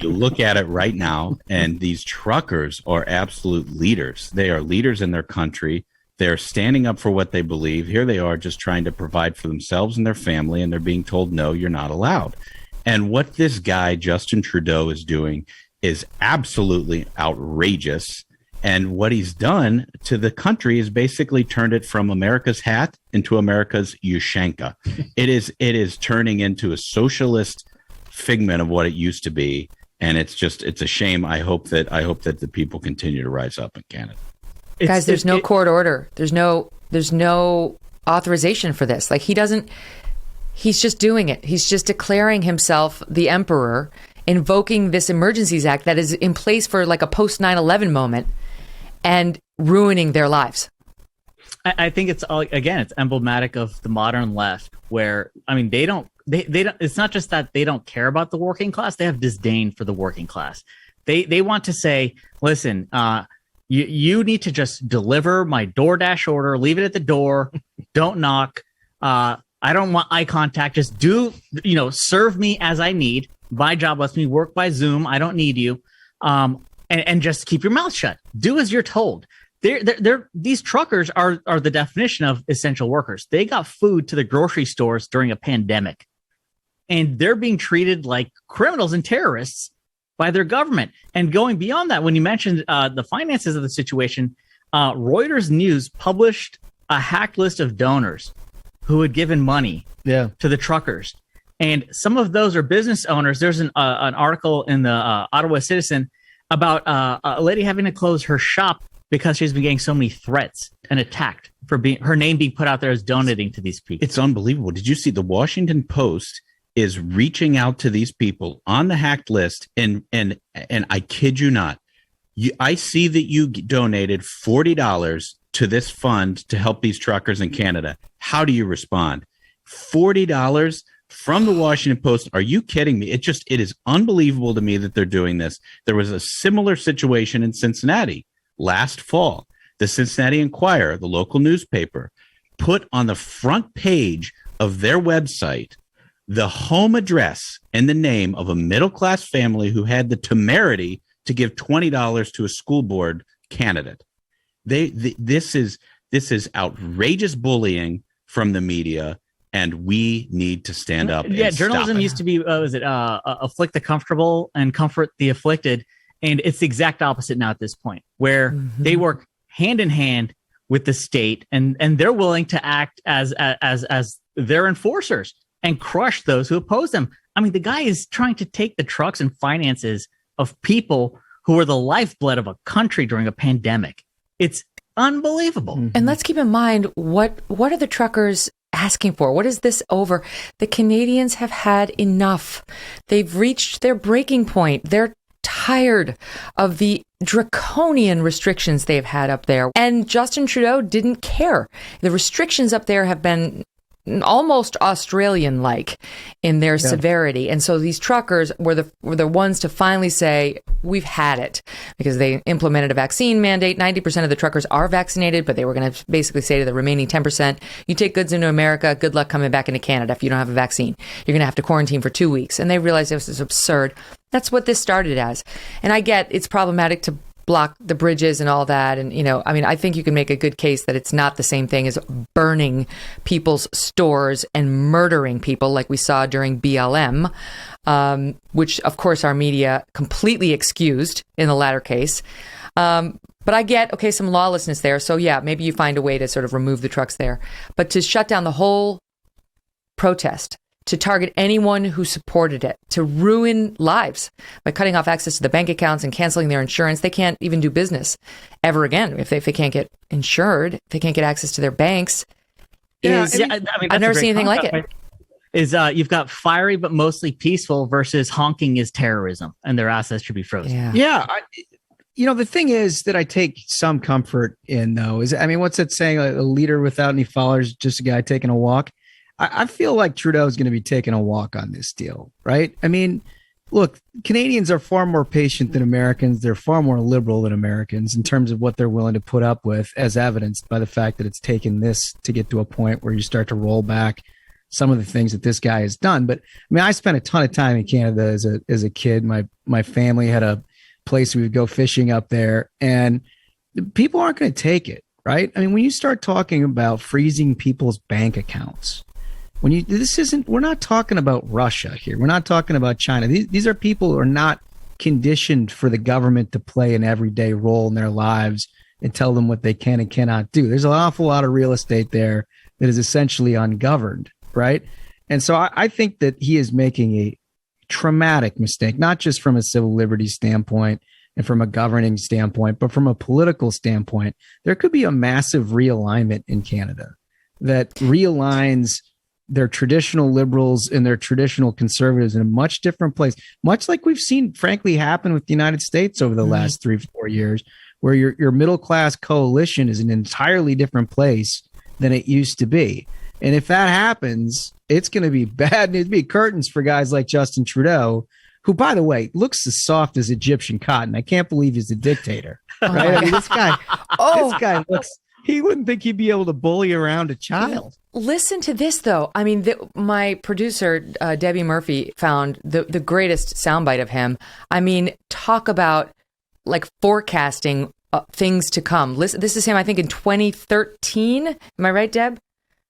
look at it right now, and these truckers are absolute leaders. They are leaders in their country. They're standing up for what they believe. Here they are just trying to provide for themselves and their family, and they're being told, no, you're not allowed. And what this guy, Justin Trudeau, is doing is absolutely outrageous. And what he's done to the country is basically turned it from America's hat into America's Ushanka. It is turning into a socialist figment of what it used to be. And it's a shame. I hope that the people continue to rise up in Canada. Guys, there's no court order. There's no authorization for this. Like, he's just doing it. He's just declaring himself the emperor, invoking this Emergencies Act that is in place for like a post 9/11 moment, and ruining their lives. I think it's emblematic of the modern left, where, they don't they don't, it's not just that they don't care about the working class. They have disdain for the working class. They want to say, listen, you need to just deliver my DoorDash order, leave it at the door, don't knock. I don't want eye contact. Just serve me as I need. My job lets me work by Zoom. I don't need you. And just keep your mouth shut. Do as you're told. These truckers are the definition of essential workers. They got food to the grocery stores during a pandemic, and they're being treated like criminals and terrorists by their government. And going beyond that, when you mentioned the finances of the situation, Reuters News published a hacked list of donors who had given money to the truckers. And some of those are business owners. There's an article in the Ottawa Citizen about a lady having to close her shop because she's been getting so many threats and attacked for her name being put out there as donating to these people. It's unbelievable. Did you see the Washington Post is reaching out to these people on the hacked list? And I kid you not, I see that you donated $40 to this fund to help these truckers in Canada. How do you respond? $40 from the Washington Post. Are you kidding me? It is unbelievable to me that they're doing this. There was a similar situation in Cincinnati last fall. The Cincinnati Enquirer, the local newspaper, put on the front page of their website the home address and the name of a middle-class family who had the temerity to give $20 to a school board candidate. This is outrageous bullying from the media, and we need to stand up. Yeah, and journalism used to be afflict the comfortable and comfort the afflicted, and it's the exact opposite now at this point, where they work hand in hand with the state, and they're willing to act as their enforcers and crush those who oppose them. I mean, the guy is trying to take the trucks and finances of people who are the lifeblood of a country during a pandemic. It's unbelievable. And let's keep in mind, what are the truckers asking for? What is this over? The Canadians have had enough. They've reached their breaking point. They're tired of the draconian restrictions they've had up there. And Justin Trudeau didn't care. The restrictions up there have been almost Australian-like in their severity. And so these truckers were the ones to finally say, we've had it, because they implemented a vaccine mandate. 90% of the truckers are vaccinated, but they were going to basically say to the remaining 10%, you take goods into America, good luck coming back into Canada if you don't have a vaccine. You're going to have to quarantine for 2 weeks. And they realized this is absurd. That's what this started as. And I get it's problematic to block the bridges and all that. And, I think you can make a good case that it's not the same thing as burning people's stores and murdering people like we saw during BLM, which, of course, our media completely excused in the latter case. But I get, some lawlessness there. So, yeah, maybe you find a way to sort of remove the trucks there. But to shut down the whole protest, to target anyone who supported it, to ruin lives by cutting off access to the bank accounts and canceling their insurance. They can't even do business ever again if they can't get insured, if they can't get access to their banks. I've never seen anything like it. Right? You've got fiery but mostly peaceful versus honking is terrorism, and their assets should be frozen. Yeah. The thing is that I take some comfort in, though, is, what's that saying? A leader without any followers, just a guy taking a walk. I feel like Trudeau is going to be taking a walk on this deal, right? Look, Canadians are far more patient than Americans. They're far more liberal than Americans in terms of what they're willing to put up with, as evidenced by the fact that it's taken this to get to a point where you start to roll back some of the things that this guy has done. But I spent a ton of time in Canada as a kid. My family had a place we would go fishing up there, and people aren't going to take it, right? When you start talking about freezing people's bank accounts, we're not talking about Russia here. We're not talking about China. These are people who are not conditioned for the government to play an everyday role in their lives and tell them what they can and cannot do. There's an awful lot of real estate there that is essentially ungoverned, right? And so I think that he is making a traumatic mistake, not just from a civil liberties standpoint and from a governing standpoint, but from a political standpoint. There could be a massive realignment in Canada that realigns their traditional liberals and their traditional conservatives in a much different place, much like we've seen, frankly, happen with the United States over the last 3-4 years, where your middle class coalition is an entirely different place than it used to be. And if that happens, it's going to be bad news. It'd be curtains for guys like Justin Trudeau, who, by the way, looks as soft as Egyptian cotton. I can't believe he's a dictator. Right? I mean, this guy looks, he wouldn't think he'd be able to bully around a child. Listen to this, though. I mean, my producer, Debbie Murphy, found the greatest soundbite of him. I mean, talk about like forecasting things to come. Listen, this is him, I think, in 2013. Am I right, Deb?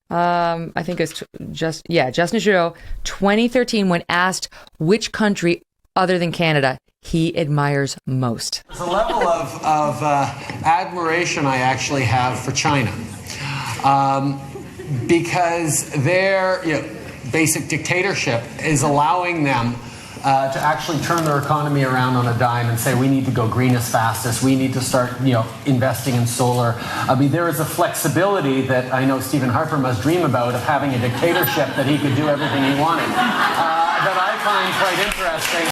I think it's Justin Trudeau, 2013, when asked which country other than Canada he admires most. There's a level of admiration I actually have for China, because their basic dictatorship is allowing them to actually turn their economy around on a dime and say, we need to go green as fast as we need to start, investing in solar. I mean, there is a flexibility that I know Stephen Harper must dream about, of having a dictatorship that he could do everything he wanted, that I find quite interesting.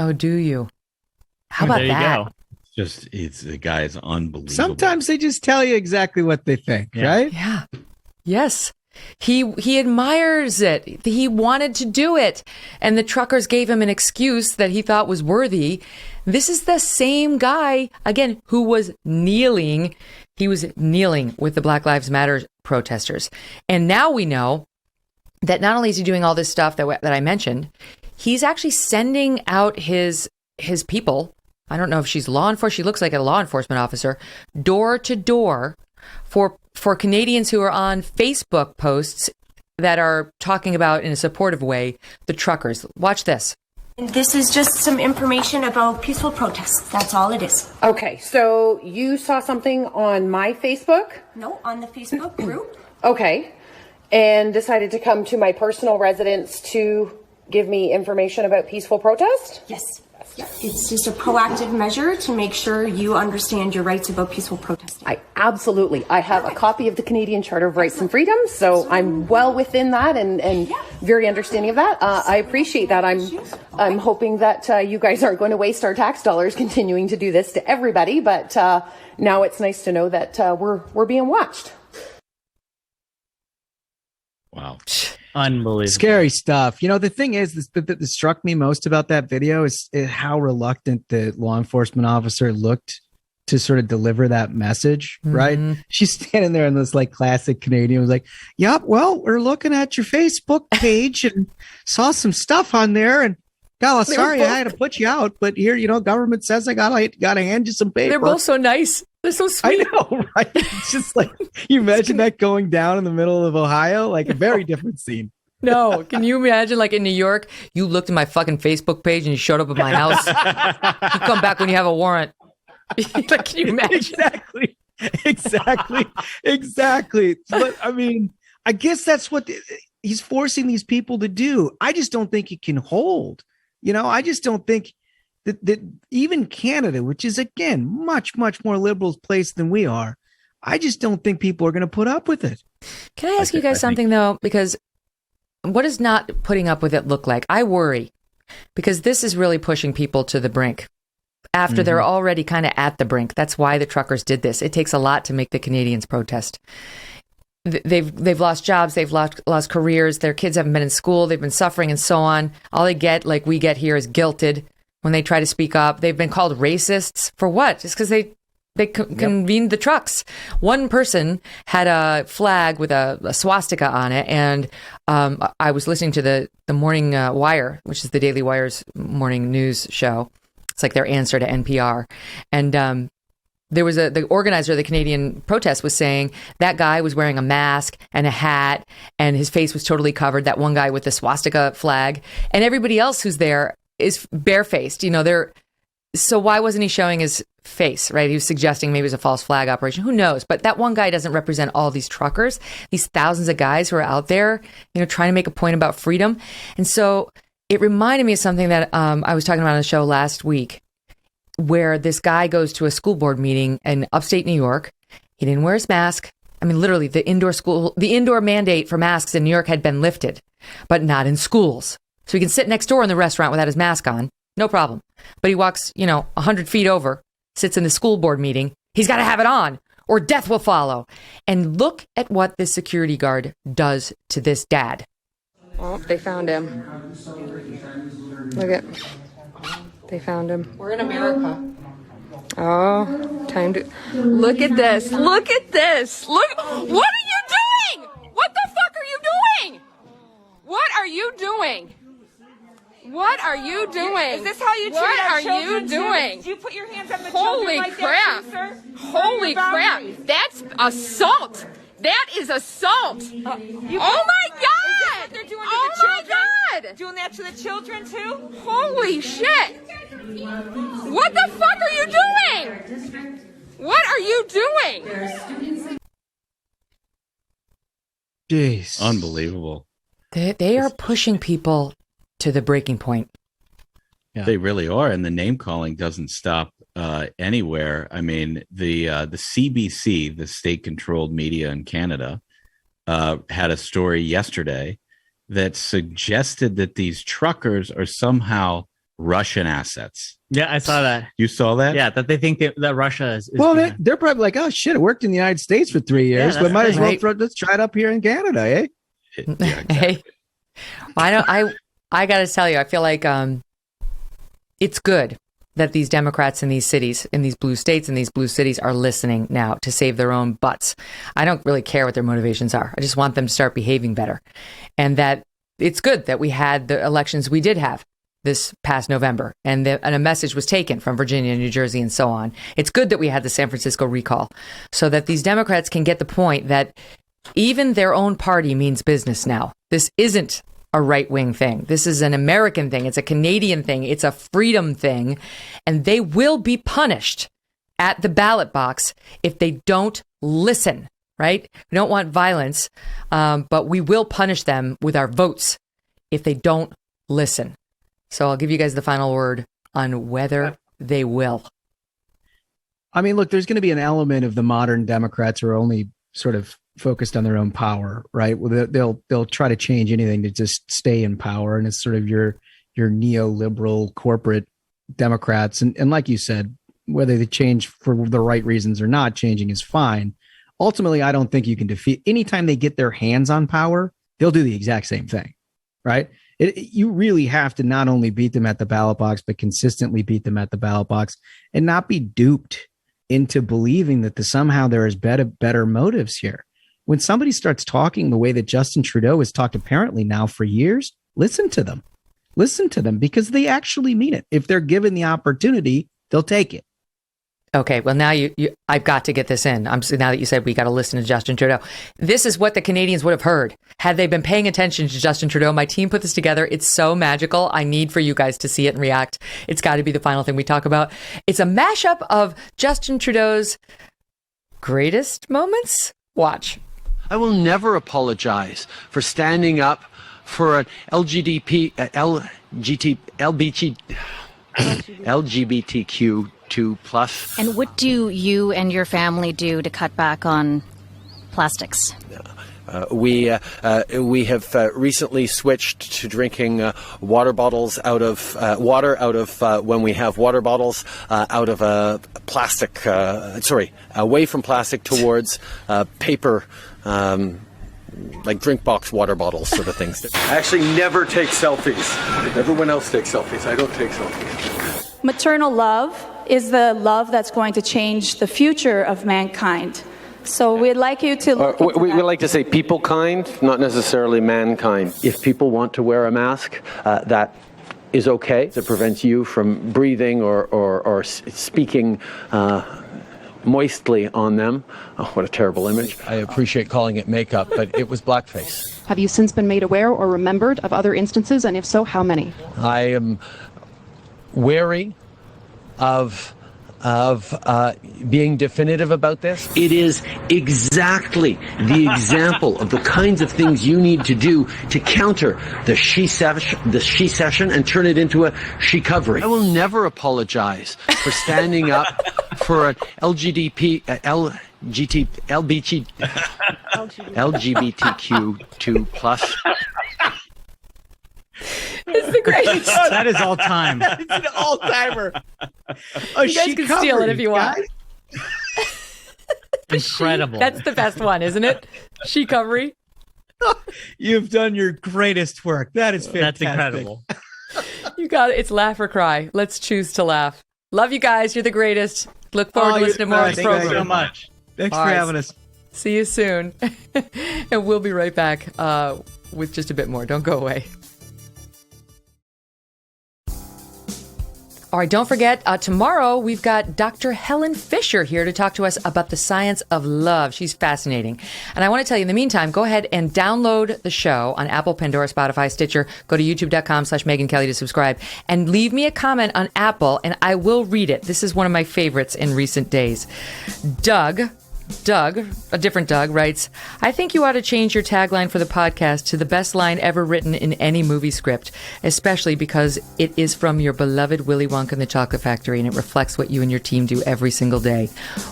Oh, do you? How about that? It's the guy is unbelievable. Sometimes they just tell you exactly what they think, right? Yeah. Yes. He admires it. He wanted to do it. And the truckers gave him an excuse that he thought was worthy. This is the same guy, again, who was kneeling. He was kneeling with the Black Lives Matter protesters. And now we know that not only is he doing all this stuff that I mentioned, he's actually sending out his people. I don't know if she's law enforcement. She looks like a law enforcement officer, door to door for Canadians who are on Facebook posts that are talking about, in a supportive way, the truckers. Watch this. This is just some information about peaceful protests. That's all it is. Okay, so you saw something on my Facebook? No, on the Facebook group. Okay, and decided to come to my personal residence to give me information about peaceful protest? Yes. Yeah. It's just a proactive measure to make sure you understand your rights about peaceful protesting. I have a copy of the Canadian Charter of Rights and Freedoms, so I'm well within that and very understanding of that. I appreciate that. I'm hoping that you guys aren't going to waste our tax dollars continuing to do this to everybody, but now it's nice to know that we're being watched. Wow. Unbelievable. Scary stuff. The thing is, that struck me most about that video is how reluctant the law enforcement officer looked to sort of deliver that message, right? She's standing there in this like classic Canadian, was like, yep, well, we're looking at your Facebook page and saw some stuff on there, and Gollust, sorry I had to put you out, but here, government says I gotta hand you some paper. They're both so nice. They're so sweet. I know, right? It's just like, you imagine that going down in the middle of Ohio, like a very different scene. No, can you imagine, like in New York, you looked at my fucking Facebook page and you showed up at my house. You come back when you have a warrant. Like, can you imagine? Exactly. But I mean, I guess that's what he's forcing these people to do. I just don't think it can hold. I just don't think that even Canada, which is, again, much, much more liberal place than we are, I just don't think people are going to put up with it. Can I ask you guys something, though? Because what does not putting up with it look like? I worry, because this is really pushing people to the brink after they're already kind of at the brink. That's why the truckers did this. It takes a lot to make the Canadians protest. They've lost jobs, they've lost careers, their kids haven't been in school, they've been suffering and so on. All they get, like we get here, is guilted when they try to speak up. They've been called racists for what? Just because they convened the trucks. One person had a flag with a swastika on it, and I was listening to the Morning Wire, which is the Daily Wire's morning news show. It's like their answer to NPR. And there was the organizer of the Canadian protest was saying that guy was wearing a mask and a hat, and his face was totally covered. That one guy with the swastika flag, and everybody else who's there is barefaced. So why wasn't he showing his face, right? He was suggesting maybe it was a false flag operation. Who knows? But that one guy doesn't represent all these truckers, these thousands of guys who are out there, trying to make a point about freedom. And so it reminded me of something that I was talking about on the show last week, where this guy goes to a school board meeting in upstate New York. He didn't wear his mask. I mean, literally, the indoor mandate for masks in New York had been lifted, but not in schools. So he can sit next door in the restaurant without his mask on. No problem. But he walks, 100 feet over, sits in the school board meeting. He's got to have it on. or death will follow. And look at what this security guard does to this dad. Oh, they found him. Look at, they found him. We're in America. Oh, time to, look at this. Look at this. Look, what are you doing? What the fuck are you doing? What are you doing? What are you doing? Is this how you treat our children? What are you doing? Do you put your hands on the children like that, too, sir? Holy crap! That's assault. That is assault. Oh my God! They're doing oh to the children? My God! Doing that to the children too? Holy shit! What the fuck are you doing? What are you doing? Jeez, unbelievable. They are pushing people to the breaking point. Yeah. They really are, and the name calling doesn't stop anywhere. I mean, the CBC, the state-controlled media in Canada, had a story yesterday that suggested that these truckers are somehow Russian assets. Yeah, I saw that. You saw that? Yeah, that they think that Russia is well, they're probably like, oh shit, it worked in the United States for 3 years, but might as well let's try it up here in Canada, eh? Yeah, exactly. Hey, I got to tell you, I feel like it's good that these Democrats in these cities, in these blue states, in these blue cities are listening now to save their own butts. I don't really care what their motivations are. I just want them to start behaving better. And that it's good that we had the elections we did have this past November, and a message was taken from Virginia, New Jersey, and so on. It's good that we had the San Francisco recall so that these Democrats can get the point that even their own party means business now. This isn't a right-wing thing. This is an American thing. It's a Canadian thing. It's a freedom thing. And they will be punished at the ballot box if they don't listen, right? We don't want violence, but we will punish them with our votes if they don't listen. So I'll give you guys the final word on whether they will. I mean, look, there's going to be an element of the modern Democrats who are only sort of focused on their own power, right? Well, they'll try to change anything to just stay in power, and it's sort of your neoliberal corporate Democrats. And like you said, whether they change for the right reasons or not, changing is fine. Ultimately, I don't think you can defeat. Anytime they get their hands on power, they'll do the exact same thing, right? You really have to not only beat them at the ballot box, but consistently beat them at the ballot box, and not be duped into believing that somehow there is better motives here. When somebody starts talking the way that Justin Trudeau has talked apparently now for years, listen to them. Listen to them, because they actually mean it. If they're given the opportunity, they'll take it. Okay, well, now I've got to get this in. Now that you said we got to listen to Justin Trudeau. This is what the Canadians would have heard had they been paying attention to Justin Trudeau. My team put this together. It's so magical. I need for you guys to see it and react. It's got to be the final thing we talk about. It's a mashup of Justin Trudeau's greatest moments. Watch. I will never apologize for standing up for an LGBTQ2 plus. And what do you and your family do to cut back on plastics? We have recently switched to drinking water bottles out of when we have water bottles out of a plastic. Away from plastic towards paper. Like drink box water bottles, sort of things. I actually never take selfies. Everyone else takes selfies. I don't take selfies. Maternal love is the love that's going to change the future of mankind. So we'd like you to look into we like to say people kind, not necessarily mankind. If people want to wear a mask, that is okay. It prevents you from breathing or speaking moistly on them. Oh, what a terrible image. I appreciate calling it makeup, but it was blackface. Have you since been made aware or remembered of other instances, and if so, how many? I am wary of being definitive about this. It is exactly the example of the kinds of things you need to do to counter the she session and turn it into a she-covery. I will never apologize for standing up for an LGBTQ2 plus. It's the greatest. That is all time. It's an all-timer. You guys can steal it if you want. Incredible. That's the best one, isn't it? She covery. You've done your greatest work. That is fantastic. That's incredible. You got it. It's laugh or cry. Let's choose to laugh. Love you guys. You're the greatest. Look forward to listening to more of the program. Thank you so much. Thanks for having us. See you soon. And we'll be right back with just a bit more. Don't go away. All right, don't forget, tomorrow we've got Dr. Helen Fisher here to talk to us about the science of love. She's fascinating. And I want to tell you, in the meantime, go ahead and download the show on Apple, Pandora, Spotify, Stitcher. Go to youtube.com/Megyn Kelly to subscribe. And leave me a comment on Apple, and I will read it. This is one of my favorites in recent days. Doug, a different Doug, writes, I think you ought to change your tagline for the podcast to the best line ever written in any movie script, especially because it is from your beloved Willy Wonka and the Chocolate Factory, and it reflects what you and your team do every single day.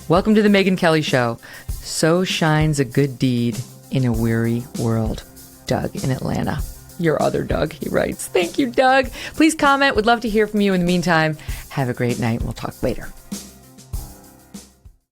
Welcome to the Megyn Kelly Show. So shines a good deed in a weary world. Doug in Atlanta. Your other Doug, he writes. Thank you, Doug. Please comment. Would love to hear from you. In the meantime, have a great night. We'll talk later.